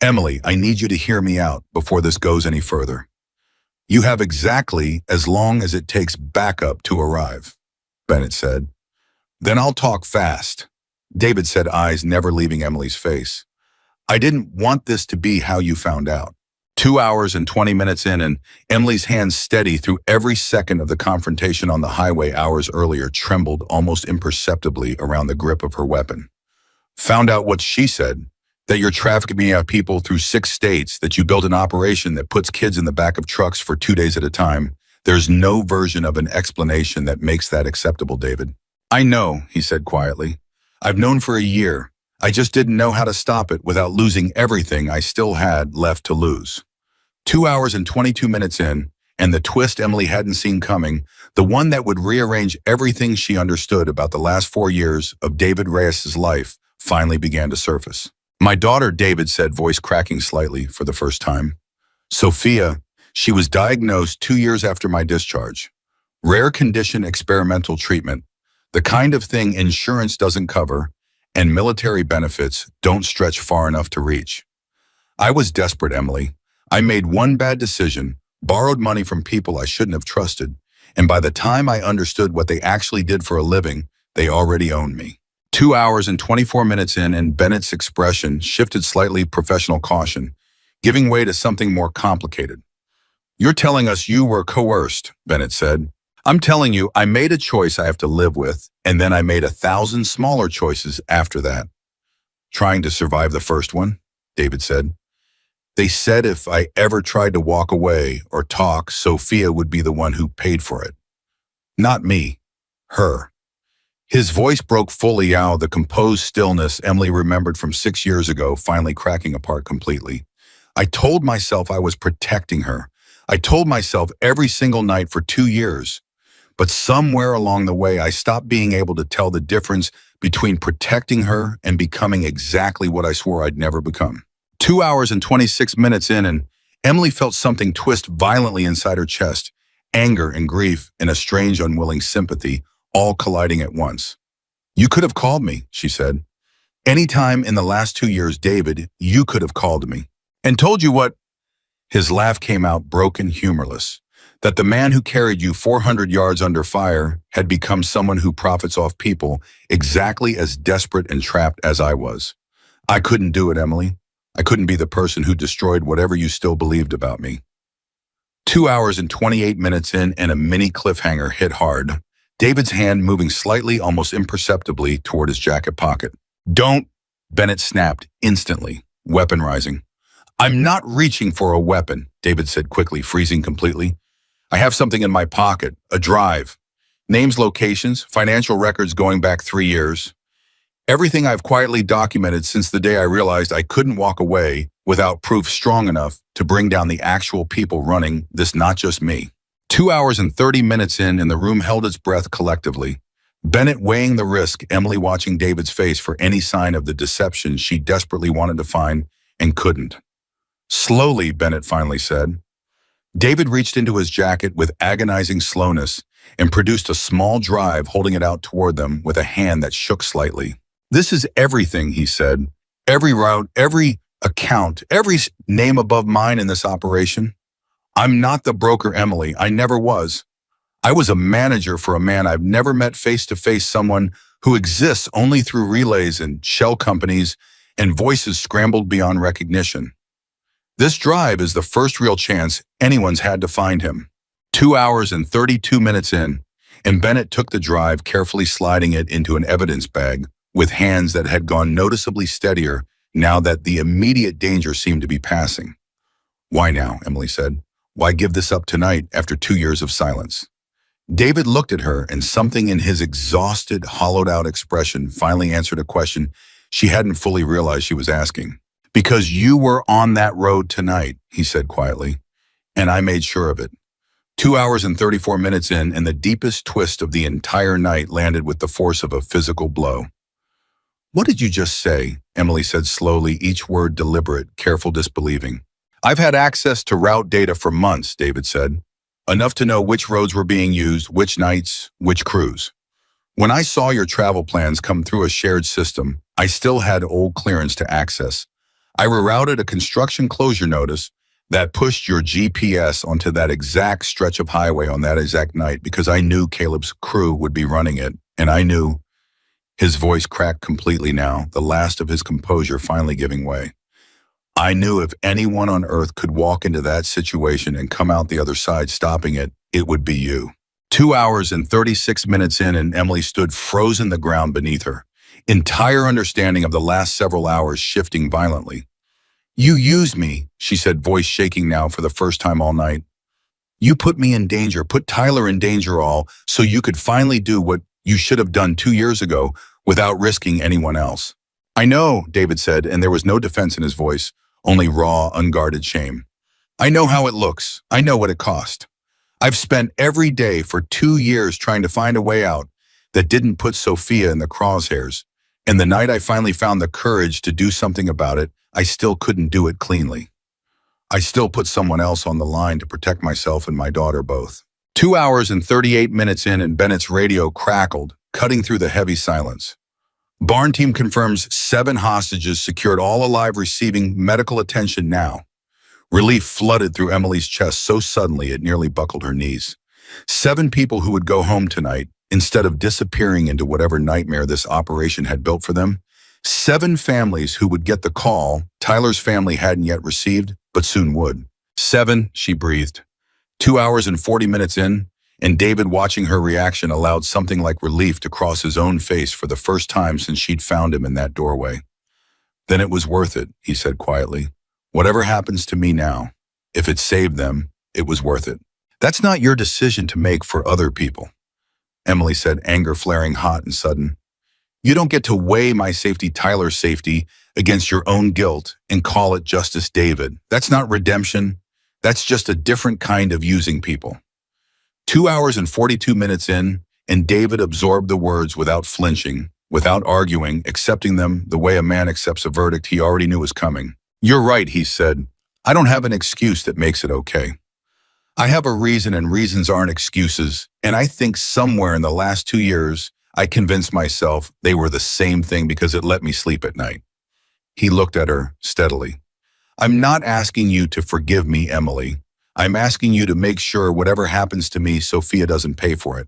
"Emily, I need you to hear me out before this goes any further. You have exactly as long as it takes backup to arrive," Bennett said. "Then I'll talk fast," David said, eyes never leaving Emily's face. "I didn't want this to be how you found out." 2 hours and 20 minutes in, and Emily's hands, steady through every second of the confrontation on the highway hours earlier, trembled almost imperceptibly around the grip of her weapon. "Found out what she said, that you're trafficking people through 6 states, that you built an operation that puts kids in the back of trucks for 2 days at a time. There's no version of an explanation that makes that acceptable, David." "I know," he said quietly. "I've known for a year. I just didn't know how to stop it without losing everything I still had left to lose." 2 hours and 22 minutes in, and the twist Emily hadn't seen coming, the one that would rearrange everything she understood about the last 4 years of David Reyes's life, finally began to surface. "My daughter," David said, voice cracking slightly for the first time. "Sophia, she was diagnosed 2 years after my discharge. Rare condition, experimental treatment, the kind of thing insurance doesn't cover, and military benefits don't stretch far enough to reach. I was desperate, Emily. I made one bad decision, borrowed money from people I shouldn't have trusted, and by the time I understood what they actually did for a living, they already owned me." 2 hours and 24 minutes in, and Bennett's expression shifted slightly, professional caution, giving way to something more complicated. "You're telling us you were coerced," Bennett said. I'm telling you, I made a choice I have to live with, and then I made 1,000 smaller choices after that. Trying to survive the first one, David said. They said if I ever tried to walk away or talk, Sophia would be the one who paid for it. Not me, her. His voice broke fully out, the composed stillness Emily remembered from 6 years ago finally cracking apart completely. I told myself I was protecting her. I told myself every single night for 2 years. But somewhere along the way, I stopped being able to tell the difference between protecting her and becoming exactly what I swore I'd never become. 2 hours and 26 minutes in, and Emily felt something twist violently inside her chest, anger and grief and a strange unwilling sympathy, all colliding at once. You could have called me, she said. Anytime in the last 2 years, David, you could have called me. And told you what? His laugh came out broken, humorless. That the man who carried you 400 yards under fire had become someone who profits off people exactly as desperate and trapped as I was. I couldn't do it, Emily. I couldn't be the person who destroyed whatever you still believed about me. 2 hours and 28 minutes in, and a mini cliffhanger hit hard. David's hand moving slightly, almost imperceptibly, toward his jacket pocket. Don't, Bennett snapped instantly, weapon rising. I'm not reaching for a weapon, David said quickly, freezing completely. I have something in my pocket, a drive. Names, locations, financial records going back 3 years. Everything I've quietly documented since the day I realized I couldn't walk away without proof strong enough to bring down the actual people running this, not just me. 2 hours and 30 minutes in, and the room held its breath collectively. Bennett weighing the risk, Emily watching David's face for any sign of the deception she desperately wanted to find and couldn't. Slowly, Bennett finally said. David reached into his jacket with agonizing slowness and produced a small drive, holding it out toward them with a hand that shook slightly. This is everything, he said. Every route, every account, every name above mine in this operation. I'm not the broker, Emily. I never was. I was a manager for a man I've never met face-to-face, someone who exists only through relays and shell companies and voices scrambled beyond recognition. This drive is the first real chance anyone's had to find him. 2 hours and 32 minutes in, and Bennett took the drive, carefully sliding it into an evidence bag with hands that had gone noticeably steadier now that the immediate danger seemed to be passing. Why now, Emily said. Why give this up tonight after 2 years of silence? David looked at her, and something in his exhausted, hollowed-out expression finally answered a question she hadn't fully realized she was asking. Because you were on that road tonight, he said quietly, and I made sure of it. 2 hours and 34 minutes in, and the deepest twist of the entire night landed with the force of a physical blow. What did you just say? Emily said slowly, each word deliberate, careful disbelieving. I've had access to route data for months, David said. Enough to know which roads were being used, which nights, which crews. When I saw your travel plans come through a shared system, I still had old clearance to access. I rerouted a construction closure notice that pushed your GPS onto that exact stretch of highway on that exact night because I knew Caleb's crew would be running it, and I knew. His voice cracked completely now, the last of his composure finally giving way. I knew if anyone on earth could walk into that situation and come out the other side stopping it, it would be you. 2 hours and 36 minutes in, and Emily stood frozen the ground beneath her, entire understanding of the last several hours shifting violently. You used me, she said, voice shaking now for the first time all night. You put me in danger, put Tyler in danger all, so you could finally do what you should have done 2 years ago without risking anyone else. I know, David said, and there was no defense in his voice, only raw, unguarded shame. I know how it looks. I know what it cost. I've spent every day for 2 years trying to find a way out that didn't put Sophia in the crosshairs. And the night I finally found the courage to do something about it, I still couldn't do it cleanly. I still put someone else on the line to protect myself and my daughter both. 2 hours and 38 minutes in, and Bennett's radio crackled, cutting through the heavy silence. Barn team confirms 7 hostages secured, all alive, receiving medical attention now. Relief flooded through Emily's chest so suddenly it nearly buckled her knees. 7 people who would go home tonight instead of disappearing into whatever nightmare this operation had built for them. 7 families who would get the call Tyler's family hadn't yet received, but soon would. 7, she breathed. 2 hours and 40 minutes in, and David, watching her reaction, allowed something like relief to cross his own face for the first time since she'd found him in that doorway. Then it was worth it, he said quietly. Whatever happens to me now, if it saved them, it was worth it. That's not your decision to make for other people, Emily said, anger flaring hot and sudden. You don't get to weigh my safety, Tyler's safety, against your own guilt and call it justice, David. That's not redemption. That's just a different kind of using people. 2 hours and 42 minutes in, and David absorbed the words without flinching, without arguing, accepting them the way a man accepts a verdict he already knew was coming. You're right, he said. I don't have an excuse that makes it okay. I have a reason, and reasons aren't excuses, and I think somewhere in the last 2 years, I convinced myself they were the same thing because it let me sleep at night. He looked at her steadily. I'm not asking you to forgive me, Emily. I'm asking you to make sure whatever happens to me, Sophia doesn't pay for it.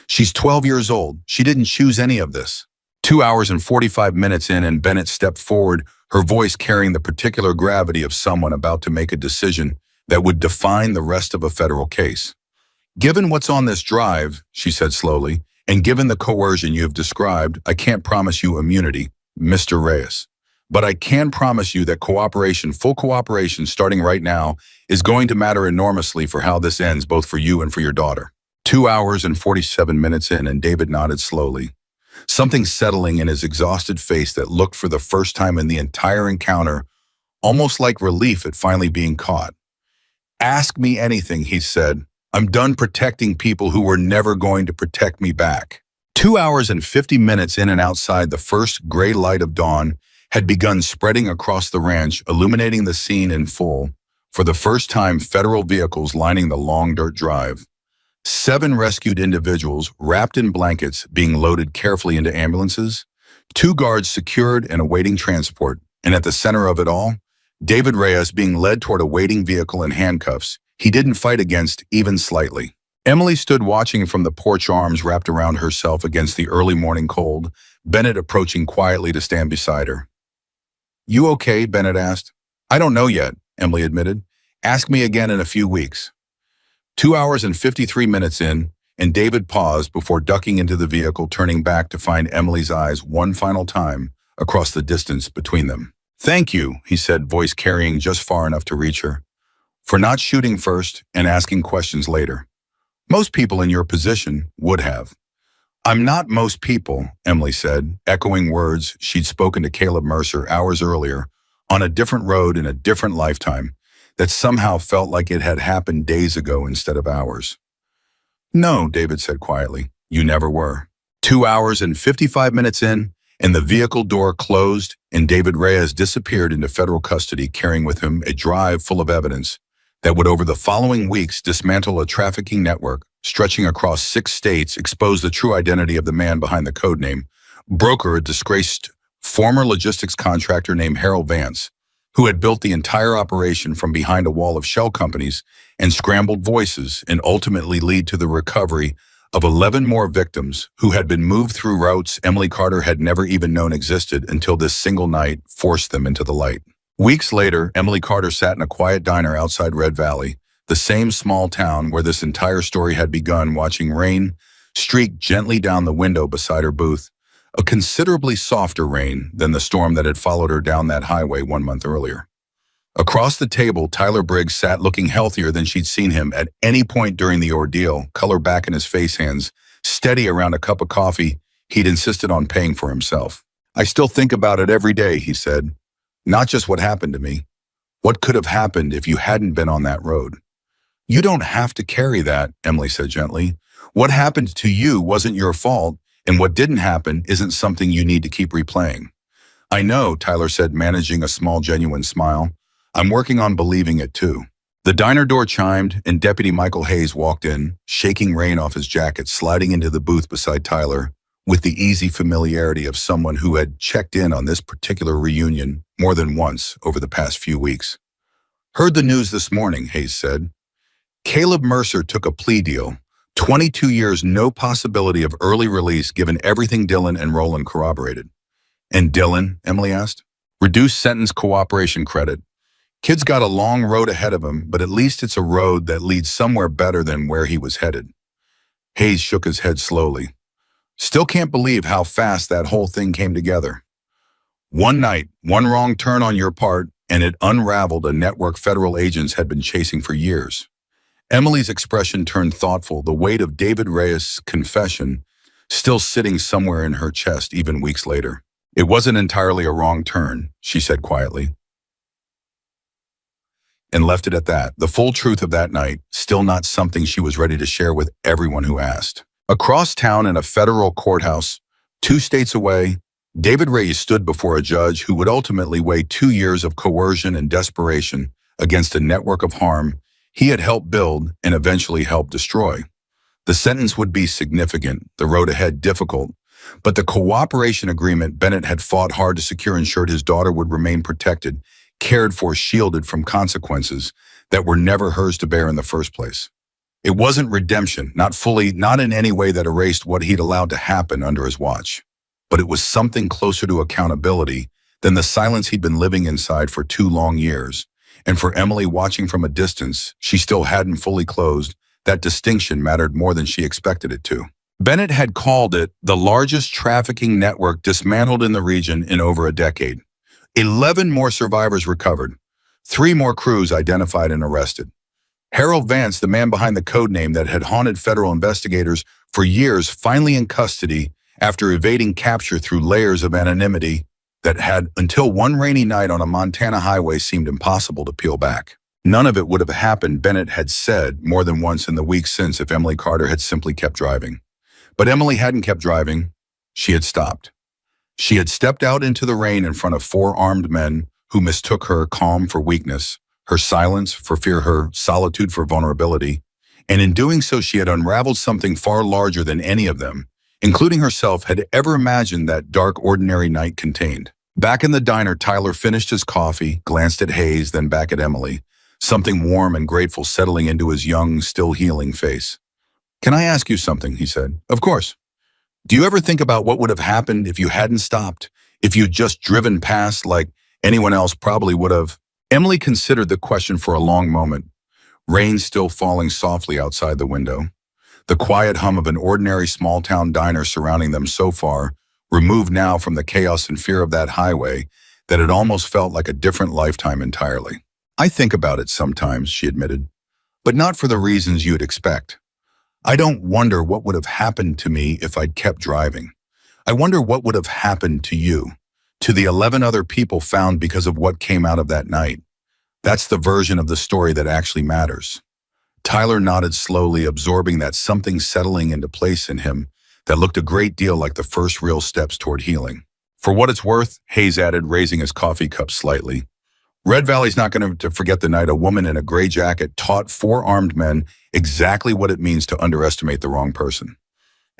She's 12 years old. She didn't choose any of this. 2 hours and 45 minutes in, and Bennett stepped forward, her voice carrying the particular gravity of someone about to make a decision that would define the rest of a federal case. Given what's on this drive, she said slowly, and given the coercion you've described, I can't promise you immunity, Mr. Reyes. But I can promise you that cooperation, full cooperation starting right now, is going to matter enormously for how this ends, both for you and for your daughter. 2 hours and 47 minutes in, and David nodded slowly, something settling in his exhausted face that looked for the first time in the entire encounter, almost like relief at finally being caught. Ask me anything, he said. I'm done protecting people who were never going to protect me back. 2 hours and 50 minutes in, and outside, the first gray light of dawn had begun spreading across the ranch, illuminating the scene in full. For the first time, federal vehicles lining the long dirt drive. 7 rescued individuals, wrapped in blankets, being loaded carefully into ambulances. 2 guards secured and awaiting transport. And at the center of it all, David Reyes being led toward a waiting vehicle in handcuffs he didn't fight against even slightly. Emily stood watching from the porch, arms wrapped around herself against the early morning cold, Bennett approaching quietly to stand beside her. You okay? Bennett asked. I don't know yet, Emily admitted. Ask me again in a few weeks. 2 hours and 53 minutes in, and David paused before ducking into the vehicle, turning back to find Emily's eyes one final time across the distance between them. Thank you, he said, voice carrying just far enough to reach her, for not shooting first and asking questions later. Most people in your position would have. I'm not most people, Emily said, echoing words she'd spoken to Caleb Mercer hours earlier, on a different road in a different lifetime, that somehow felt like it had happened days ago instead of hours. No, David said quietly, you never were. 2 hours and 55 minutes in, and the vehicle door closed, and David Reyes disappeared into federal custody, carrying with him a drive full of evidence that would over the following weeks dismantle a trafficking network stretching across 6 states, expose the true identity of the man behind the codename, broker a disgraced former logistics contractor named Harold Vance, who had built the entire operation from behind a wall of shell companies and scrambled voices, and ultimately lead to the recovery of 11 more victims who had been moved through routes Emily Carter had never even known existed until this single night forced them into the light. Weeks later, Emily Carter sat in a quiet diner outside Red Valley, the same small town where this entire story had begun, watching rain streak gently down the window beside her booth, a considerably softer rain than the storm that had followed her down that highway 1 month earlier. Across the table, Tyler Briggs sat looking healthier than she'd seen him at any point during the ordeal, color back in his face, hands steady around a cup of coffee he'd insisted on paying for himself. I still think about it every day, he said. Not just what happened to me. What could have happened if you hadn't been on that road? You don't have to carry that, Emily said gently. What happened to you wasn't your fault, and what didn't happen isn't something you need to keep replaying. I know, Tyler said, managing a small, genuine smile. I'm working on believing it too. The diner door chimed, and Deputy Michael Hayes walked in, shaking rain off his jacket, sliding into the booth beside Tyler, with the easy familiarity of someone who had checked in on this particular reunion more than once over the past few weeks. Heard the news this morning, Hayes said. Caleb Mercer took a plea deal. 22 years, no possibility of early release given everything Dylan and Roland corroborated. And Dylan, Emily asked? Reduced sentence, cooperation credit. Kid's got a long road ahead of him, but at least it's a road that leads somewhere better than where he was headed. Hayes shook his head slowly. Still can't believe how fast that whole thing came together. One night, one wrong turn on your part, and it unraveled a network federal agents had been chasing for years. Emily's expression turned thoughtful, the weight of David Reyes' confession still sitting somewhere in her chest even weeks later. It wasn't entirely a wrong turn, she said quietly, and left it at that. The full truth of that night, still not something she was ready to share with everyone who asked. Across town in a federal courthouse, 2 states away, David Reyes stood before a judge who would ultimately weigh 2 years of coercion and desperation against a network of harm he had helped build and eventually helped destroy. The sentence would be significant, the road ahead difficult, but the cooperation agreement Bennett had fought hard to secure ensured his daughter would remain protected, cared for, shielded from consequences that were never hers to bear in the first place. It wasn't redemption, not fully, not in any way that erased what he'd allowed to happen under his watch. But it was something closer to accountability than the silence he'd been living inside for 2 long years. And for Emily, watching from a distance, she still hadn't fully closed. That distinction mattered more than she expected it to. Bennett had called it the largest trafficking network dismantled in the region in over a decade. 11 more survivors recovered, 3 more crews identified and arrested. Harold Vance, the man behind the code name that had haunted federal investigators for years, finally in custody after evading capture through layers of anonymity that had, until one rainy night on a Montana highway, seemed impossible to peel back. None of it would have happened, Bennett had said more than once in the weeks since, if Emily Carter had simply kept driving. But Emily hadn't kept driving. She had stopped. She had stepped out into the rain in front of 4 armed men who mistook her calm for weakness, her silence for fear, her solitude for vulnerability. And in doing so, she had unraveled something far larger than any of them, including herself, had ever imagined that dark, ordinary night contained. Back in the diner, Tyler finished his coffee, glanced at Hayes, then back at Emily, something warm and grateful settling into his young, still healing face. "Can I ask you something?" he said. "Of course. Do you ever think about what would have happened if you hadn't stopped? If you'd just driven past like anyone else probably would have?" Emily considered the question for a long moment, rain still falling softly outside the window. The quiet hum of an ordinary small-town diner surrounding them so far, removed now from the chaos and fear of that highway, that it almost felt like a different lifetime entirely. "I think about it sometimes," she admitted, "but not for the reasons you'd expect. I don't wonder what would have happened to me if I'd kept driving. I wonder what would have happened to you, to the 11 other people found because of what came out of that night. That's the version of the story that actually matters." Tyler nodded slowly, absorbing that something settling into place in him that looked a great deal like the first real steps toward healing. "For what it's worth," Hayes added, raising his coffee cup slightly, "Red Valley's not going to forget the night a woman in a gray jacket taught 4 armed men exactly what it means to underestimate the wrong person."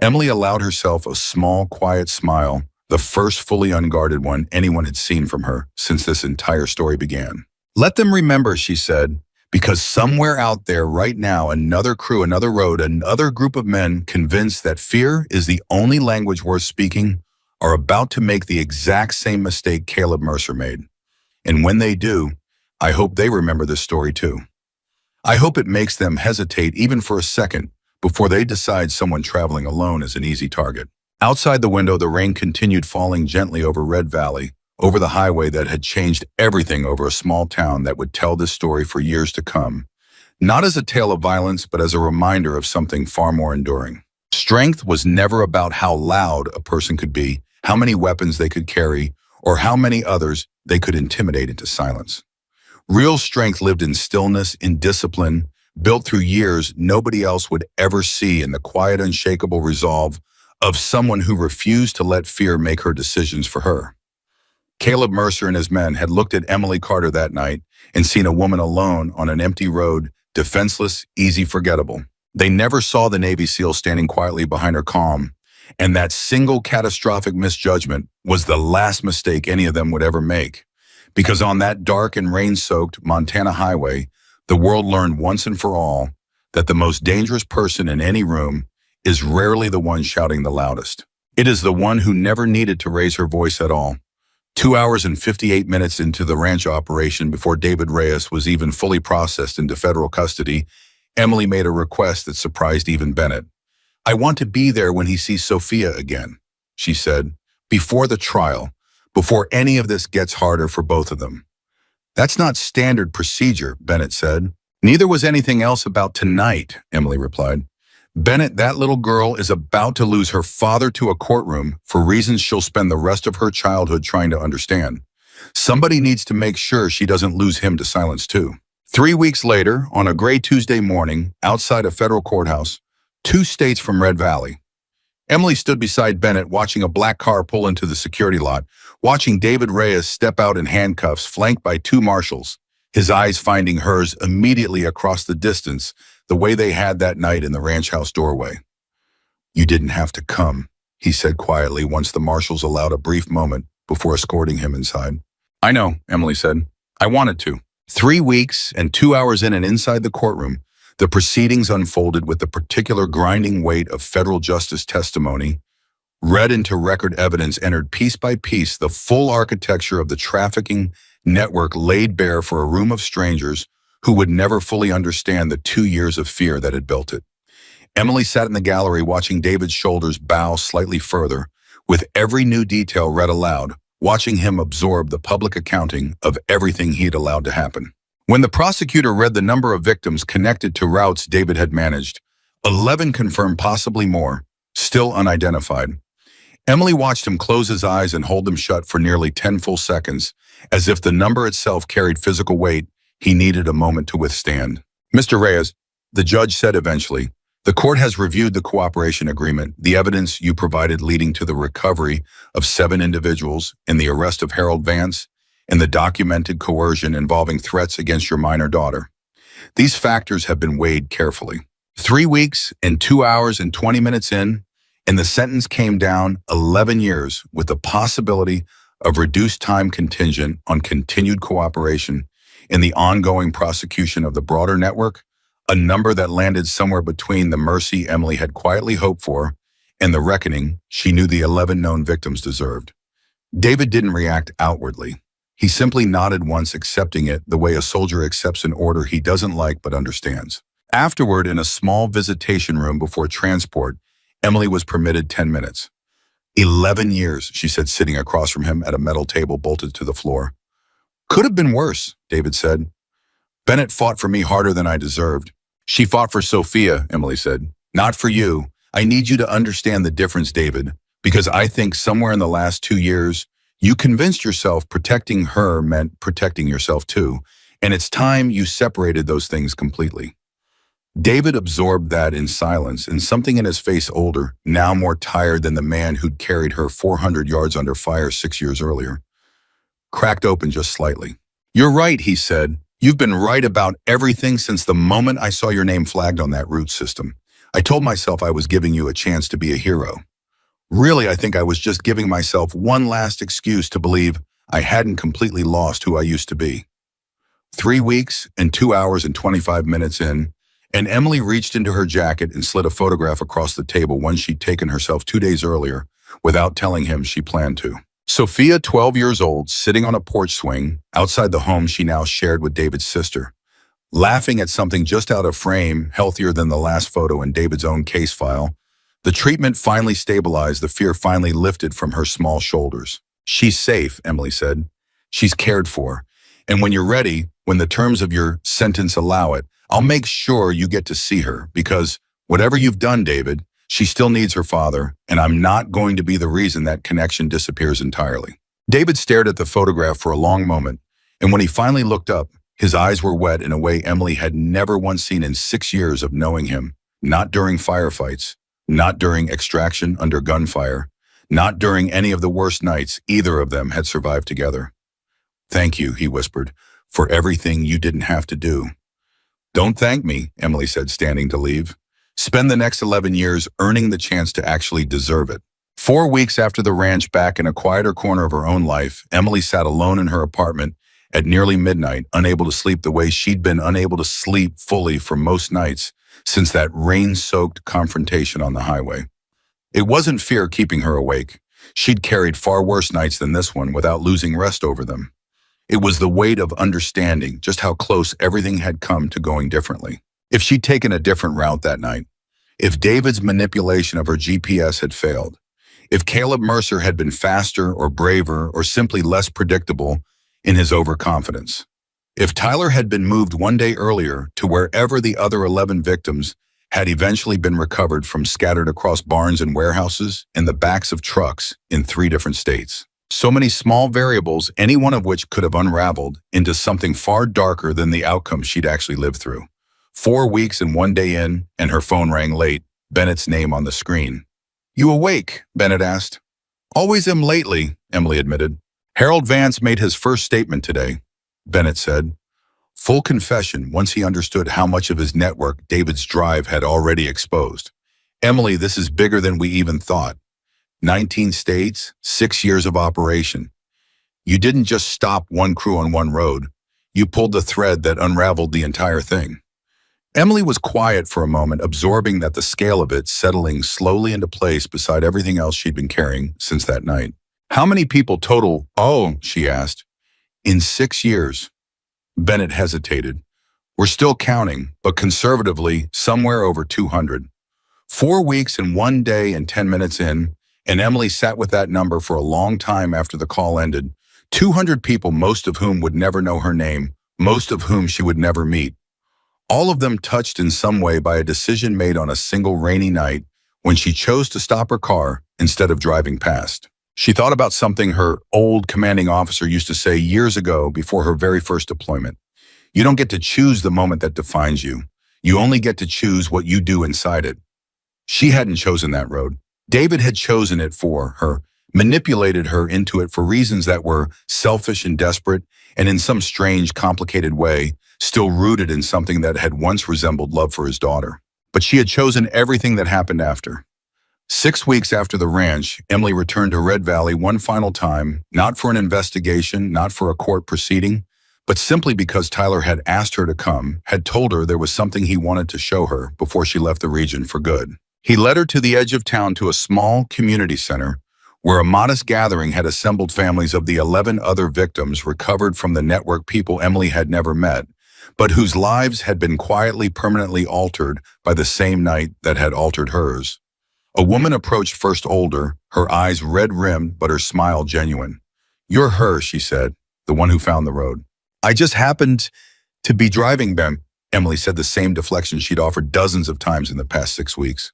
Emily allowed herself a small, quiet smile, the first fully unguarded one anyone had seen from her since this entire story began. "Let them remember," she said, "because somewhere out there right now, another crew, another road, another group of men convinced that fear is the only language worth speaking are about to make the exact same mistake Caleb Mercer made. And when they do, I hope they remember this story too. I hope it makes them hesitate even for a second before they decide someone traveling alone is an easy target." Outside the window, the rain continued falling gently over Red Valley, over the highway that had changed everything, over a small town that would tell this story for years to come. Not as a tale of violence, but as a reminder of something far more enduring. Strength was never about how loud a person could be, how many weapons they could carry, or how many others they could intimidate into silence. Real strength lived in stillness, in discipline, built through years nobody else would ever see, in the quiet, unshakable resolve of someone who refused to let fear make her decisions for her. Caleb Mercer and his men had looked at Emily Carter that night and seen a woman alone on an empty road, defenseless, easy, forgettable. They never saw the Navy SEAL standing quietly behind her calm, and that single catastrophic misjudgment was the last mistake any of them would ever make. Because on that dark and rain-soaked Montana highway, the world learned once and for all that the most dangerous person in any room is rarely the one shouting the loudest. It is the one who never needed to raise her voice at all. 2 hours and 58 minutes into the ranch operation, before David Reyes was even fully processed into federal custody, Emily made a request that surprised even Bennett. I want to be there when he sees Sophia again, she said, before the trial, before any of this gets harder for both of them. That's not standard procedure, Bennett said. Neither was anything else about tonight, Emily replied. Bennett, that little girl is about to lose her father to a courtroom for reasons she'll spend the rest of her childhood trying to understand. Somebody needs to make sure she doesn't lose him to silence too. 3 weeks later, on a gray Tuesday morning, outside a federal courthouse, 2 states from Red Valley, Emily stood beside Bennett watching a black car pull into the security lot, watching David Reyes step out in handcuffs flanked by 2 marshals, his eyes finding hers immediately across the distance, the way they had that night in the ranch house doorway. You didn't have to come, he said quietly once the marshals allowed a brief moment before escorting him inside. I know, Emily said. I wanted to. 3 weeks and 2 hours in and inside the courtroom, the proceedings unfolded with the particular grinding weight of federal justice testimony. Read into record evidence entered piece by piece the full architecture of the trafficking network laid bare for a room of strangers who would never fully understand the 2 years of fear that had built it. Emily sat in the gallery watching David's shoulders bow slightly further, with every new detail read aloud, watching him absorb the public accounting of everything he'd allowed to happen. When the prosecutor read the number of victims connected to routes David had managed, 11 confirmed, possibly more, still unidentified. Emily watched him close his eyes and hold them shut for nearly 10 full seconds, as if the number itself carried physical weight he needed a moment to withstand. Mr. Reyes, the judge said eventually, the court has reviewed the cooperation agreement, the evidence you provided leading to the recovery of 7 individuals and the arrest of Harold Vance, and the documented coercion involving threats against your minor daughter. These factors have been weighed carefully. 3 weeks and 2 hours and 20 minutes in, and the sentence came down 11 years with the possibility of reduced time contingent on continued cooperation in the ongoing prosecution of the broader network, a number that landed somewhere between the mercy Emily had quietly hoped for and the reckoning she knew the 11 known victims deserved. David didn't react outwardly. He simply nodded once, accepting it the way a soldier accepts an order he doesn't like but understands. Afterward, in a small visitation room before transport, Emily was permitted 10 minutes. 11 years, she said, sitting across from him at a metal table bolted to the floor. Could have been worse, David said. Bennett fought for me harder than I deserved. She fought for Sophia, Emily said. Not for you. I need you to understand the difference, David, because I think somewhere in the last 2 years, you convinced yourself protecting her meant protecting yourself too, and it's time you separated those things completely. David absorbed that in silence, and something in his face older, now more tired than the man who'd carried her 400 yards under fire 6 years earlier, cracked open just slightly. You're right, he said. You've been right about everything since the moment I saw your name flagged on that route system. I told myself I was giving you a chance to be a hero. Really, I think I was just giving myself one last excuse to believe I hadn't completely lost who I used to be. 3 weeks and 2 hours and 25 minutes in, and Emily reached into her jacket and slid a photograph across the table, one she'd taken herself 2 days earlier, without telling him she planned to. Sophia, 12 years old, sitting on a porch swing outside the home she now shared with David's sister, laughing at something just out of frame, healthier than the last photo in David's own case file. The treatment finally stabilized, the fear finally lifted from her small shoulders. She's safe, Emily said. She's cared for. And when you're ready, when the terms of your sentence allow it, I'll make sure you get to see her, because whatever you've done, David, she still needs her father, and I'm not going to be the reason that connection disappears entirely. David stared at the photograph for a long moment, and when he finally looked up, his eyes were wet in a way Emily had never once seen in 6 years of knowing him, not during firefights, not during extraction under gunfire, not during any of the worst nights either of them had survived together. Thank you, he whispered, for everything you didn't have to do. Don't thank me, Emily said, standing to leave. Spend the next 11 years earning the chance to actually deserve it. 4 weeks after the ranch, back in a quieter corner of her own life, Emily sat alone in her apartment at nearly midnight, unable to sleep the way she'd been unable to sleep fully for most nights since that rain-soaked confrontation on the highway. It wasn't fear keeping her awake. She'd carried far worse nights than this one without losing rest over them. It was the weight of understanding just how close everything had come to going differently. If she'd taken a different route that night, If David's manipulation of her GPS had failed, if Caleb Mercer had been faster or braver or simply less predictable in his overconfidence, if Tyler had been moved one day earlier to wherever the other 11 victims had eventually been recovered from scattered across barns and warehouses and the backs of trucks in 3 different states. So many small variables, any one of which could have unraveled into something far darker than the outcome she'd actually lived through. 4 weeks and 1 day in, and her phone rang late, Bennett's name on the screen. "You awake?" Bennett asked. "Always am lately," Emily admitted. "Harold Vance made his first statement today," Bennett said. Full confession once he understood how much of his network David's drive had already exposed. "Emily, this is bigger than we even thought. 19 states, 6 years of operation. You didn't just stop one crew on one road. You pulled the thread that unraveled the entire thing." Emily was quiet for a moment, absorbing that the scale of it settling slowly into place beside everything else she'd been carrying since that night. "How many people total?" "Oh," she asked. "In 6 years." Bennett hesitated. "We're still counting, but conservatively, somewhere over 200. 4 weeks and 1 day and 10 minutes in, and Emily sat with that number for a long time after the call ended. 200 people, most of whom would never know her name, most of whom she would never meet. All of them touched in some way by a decision made on a single rainy night when she chose to stop her car instead of driving past. She thought about something her old commanding officer used to say years ago before her very first deployment. "You don't get to choose the moment that defines you. You only get to choose what you do inside it." She hadn't chosen that road. David had chosen it for her, manipulated her into it for reasons that were selfish and desperate, and in some strange, complicated way, still rooted in something that had once resembled love for his daughter. But she had chosen everything that happened after. 6 weeks after the ranch, Emily returned to Red Valley one final time, not for an investigation, not for a court proceeding, but simply because Tyler had asked her to come, had told her there was something he wanted to show her before she left the region for good. He led her to the edge of town to a small community center where a modest gathering had assembled families of the 11 other victims recovered from the network people Emily had never met, but whose lives had been quietly, permanently altered by the same night that had altered hers. A woman approached, first older, her eyes red-rimmed but her smile genuine. "You're her," she said, "the one who found the road." "I just happened to be driving them," Emily said, the same deflection she'd offered dozens of times in the past 6 weeks.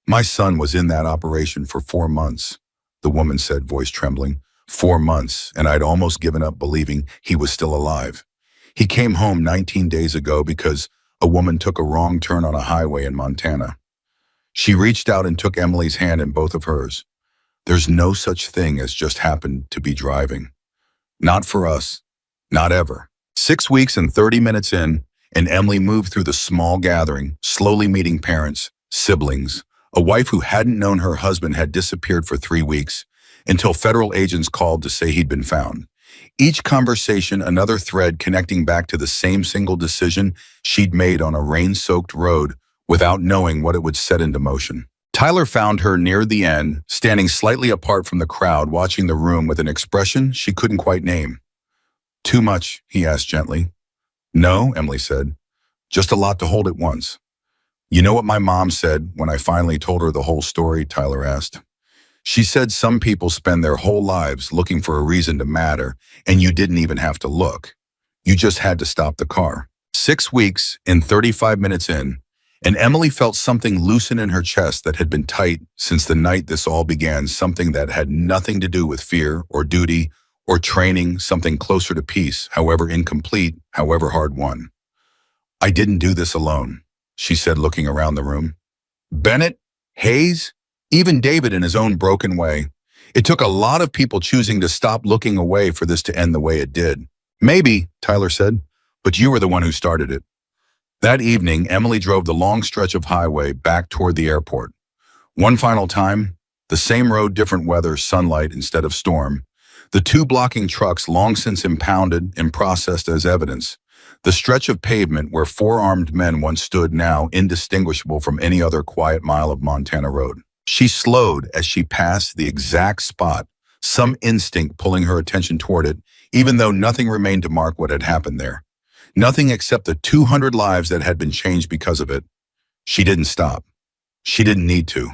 "My son was in that operation for 4 months, the woman said, voice trembling. 4 months, and I'd almost given up believing he was still alive. He came home 19 days ago because a woman took a wrong turn on a highway in Montana." She reached out and took Emily's hand in both of hers. "There's no such thing as just happened to be driving. Not for us. Not ever." 6 weeks and 30 minutes in, and Emily moved through the small gathering, slowly meeting parents, siblings, a wife who hadn't known her husband had disappeared for 3 weeks, until federal agents called to say he'd been found. Each conversation another thread connecting back to the same single decision she'd made on a rain-soaked road without knowing what it would set into motion. Tyler found her near the end, standing slightly apart from the crowd, watching the room with an expression she couldn't quite name. "Too much?" he asked gently. "No," Emily said. "Just a lot to hold at once." "You know what my mom said when I finally told her the whole story?" Tyler asked. "She said some people spend their whole lives looking for a reason to matter, and you didn't even have to look. You just had to stop the car." 6 weeks and 35 minutes in, and Emily felt something loosen in her chest that had been tight since the night this all began, something that had nothing to do with fear or duty or training, something closer to peace, however incomplete, however hard-won. "I didn't do this alone," she said, looking around the room. "Bennett, Hayes, even David in his own broken way. It took a lot of people choosing to stop looking away for this to end the way it did." "Maybe," Tyler said, "but you were the one who started it." That evening, Emily drove the long stretch of highway back toward the airport. One final time, the same road, different weather, sunlight instead of storm. The 2 blocking trucks long since impounded and processed as evidence. The stretch of pavement where 4 armed men once stood, now indistinguishable from any other quiet mile of Montana road. She slowed as she passed the exact spot, some instinct pulling her attention toward it, even though nothing remained to mark what had happened there. Nothing except the 200 lives that had been changed because of it. She didn't stop. She didn't need to.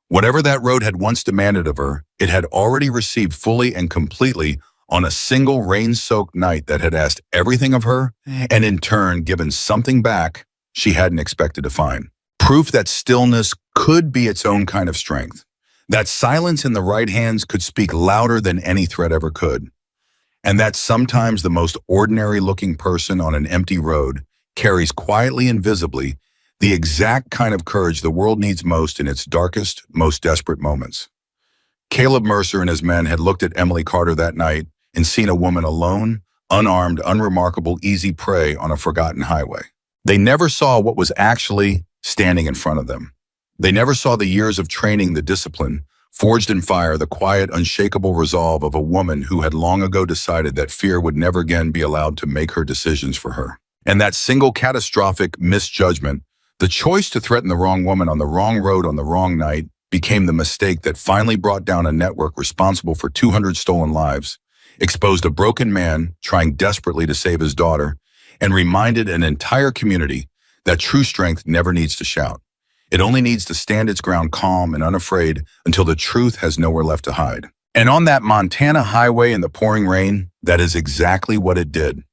Whatever that road had once demanded of her, it had already received fully and completely on a single rain-soaked night that had asked everything of her and in turn given something back she hadn't expected to find. Proof that stillness could be its own kind of strength. That silence in the right hands could speak louder than any threat ever could. And that sometimes the most ordinary-looking person on an empty road carries quietly and visibly the exact kind of courage the world needs most in its darkest, most desperate moments. Caleb Mercer and his men had looked at Emily Carter that night and seen a woman alone, unarmed, unremarkable, easy prey on a forgotten highway. They never saw what was actually standing in front of them. They never saw the years of training, the discipline, forged in fire, the quiet, unshakable resolve of a woman who had long ago decided that fear would never again be allowed to make her decisions for her. And that single catastrophic misjudgment, the choice to threaten the wrong woman on the wrong road on the wrong night, became the mistake that finally brought down a network responsible for 200 stolen lives, exposed a broken man trying desperately to save his daughter, and reminded an entire community that true strength never needs to shout. It only needs to stand its ground calm and unafraid until the truth has nowhere left to hide. And on that Montana highway in the pouring rain, that is exactly what it did.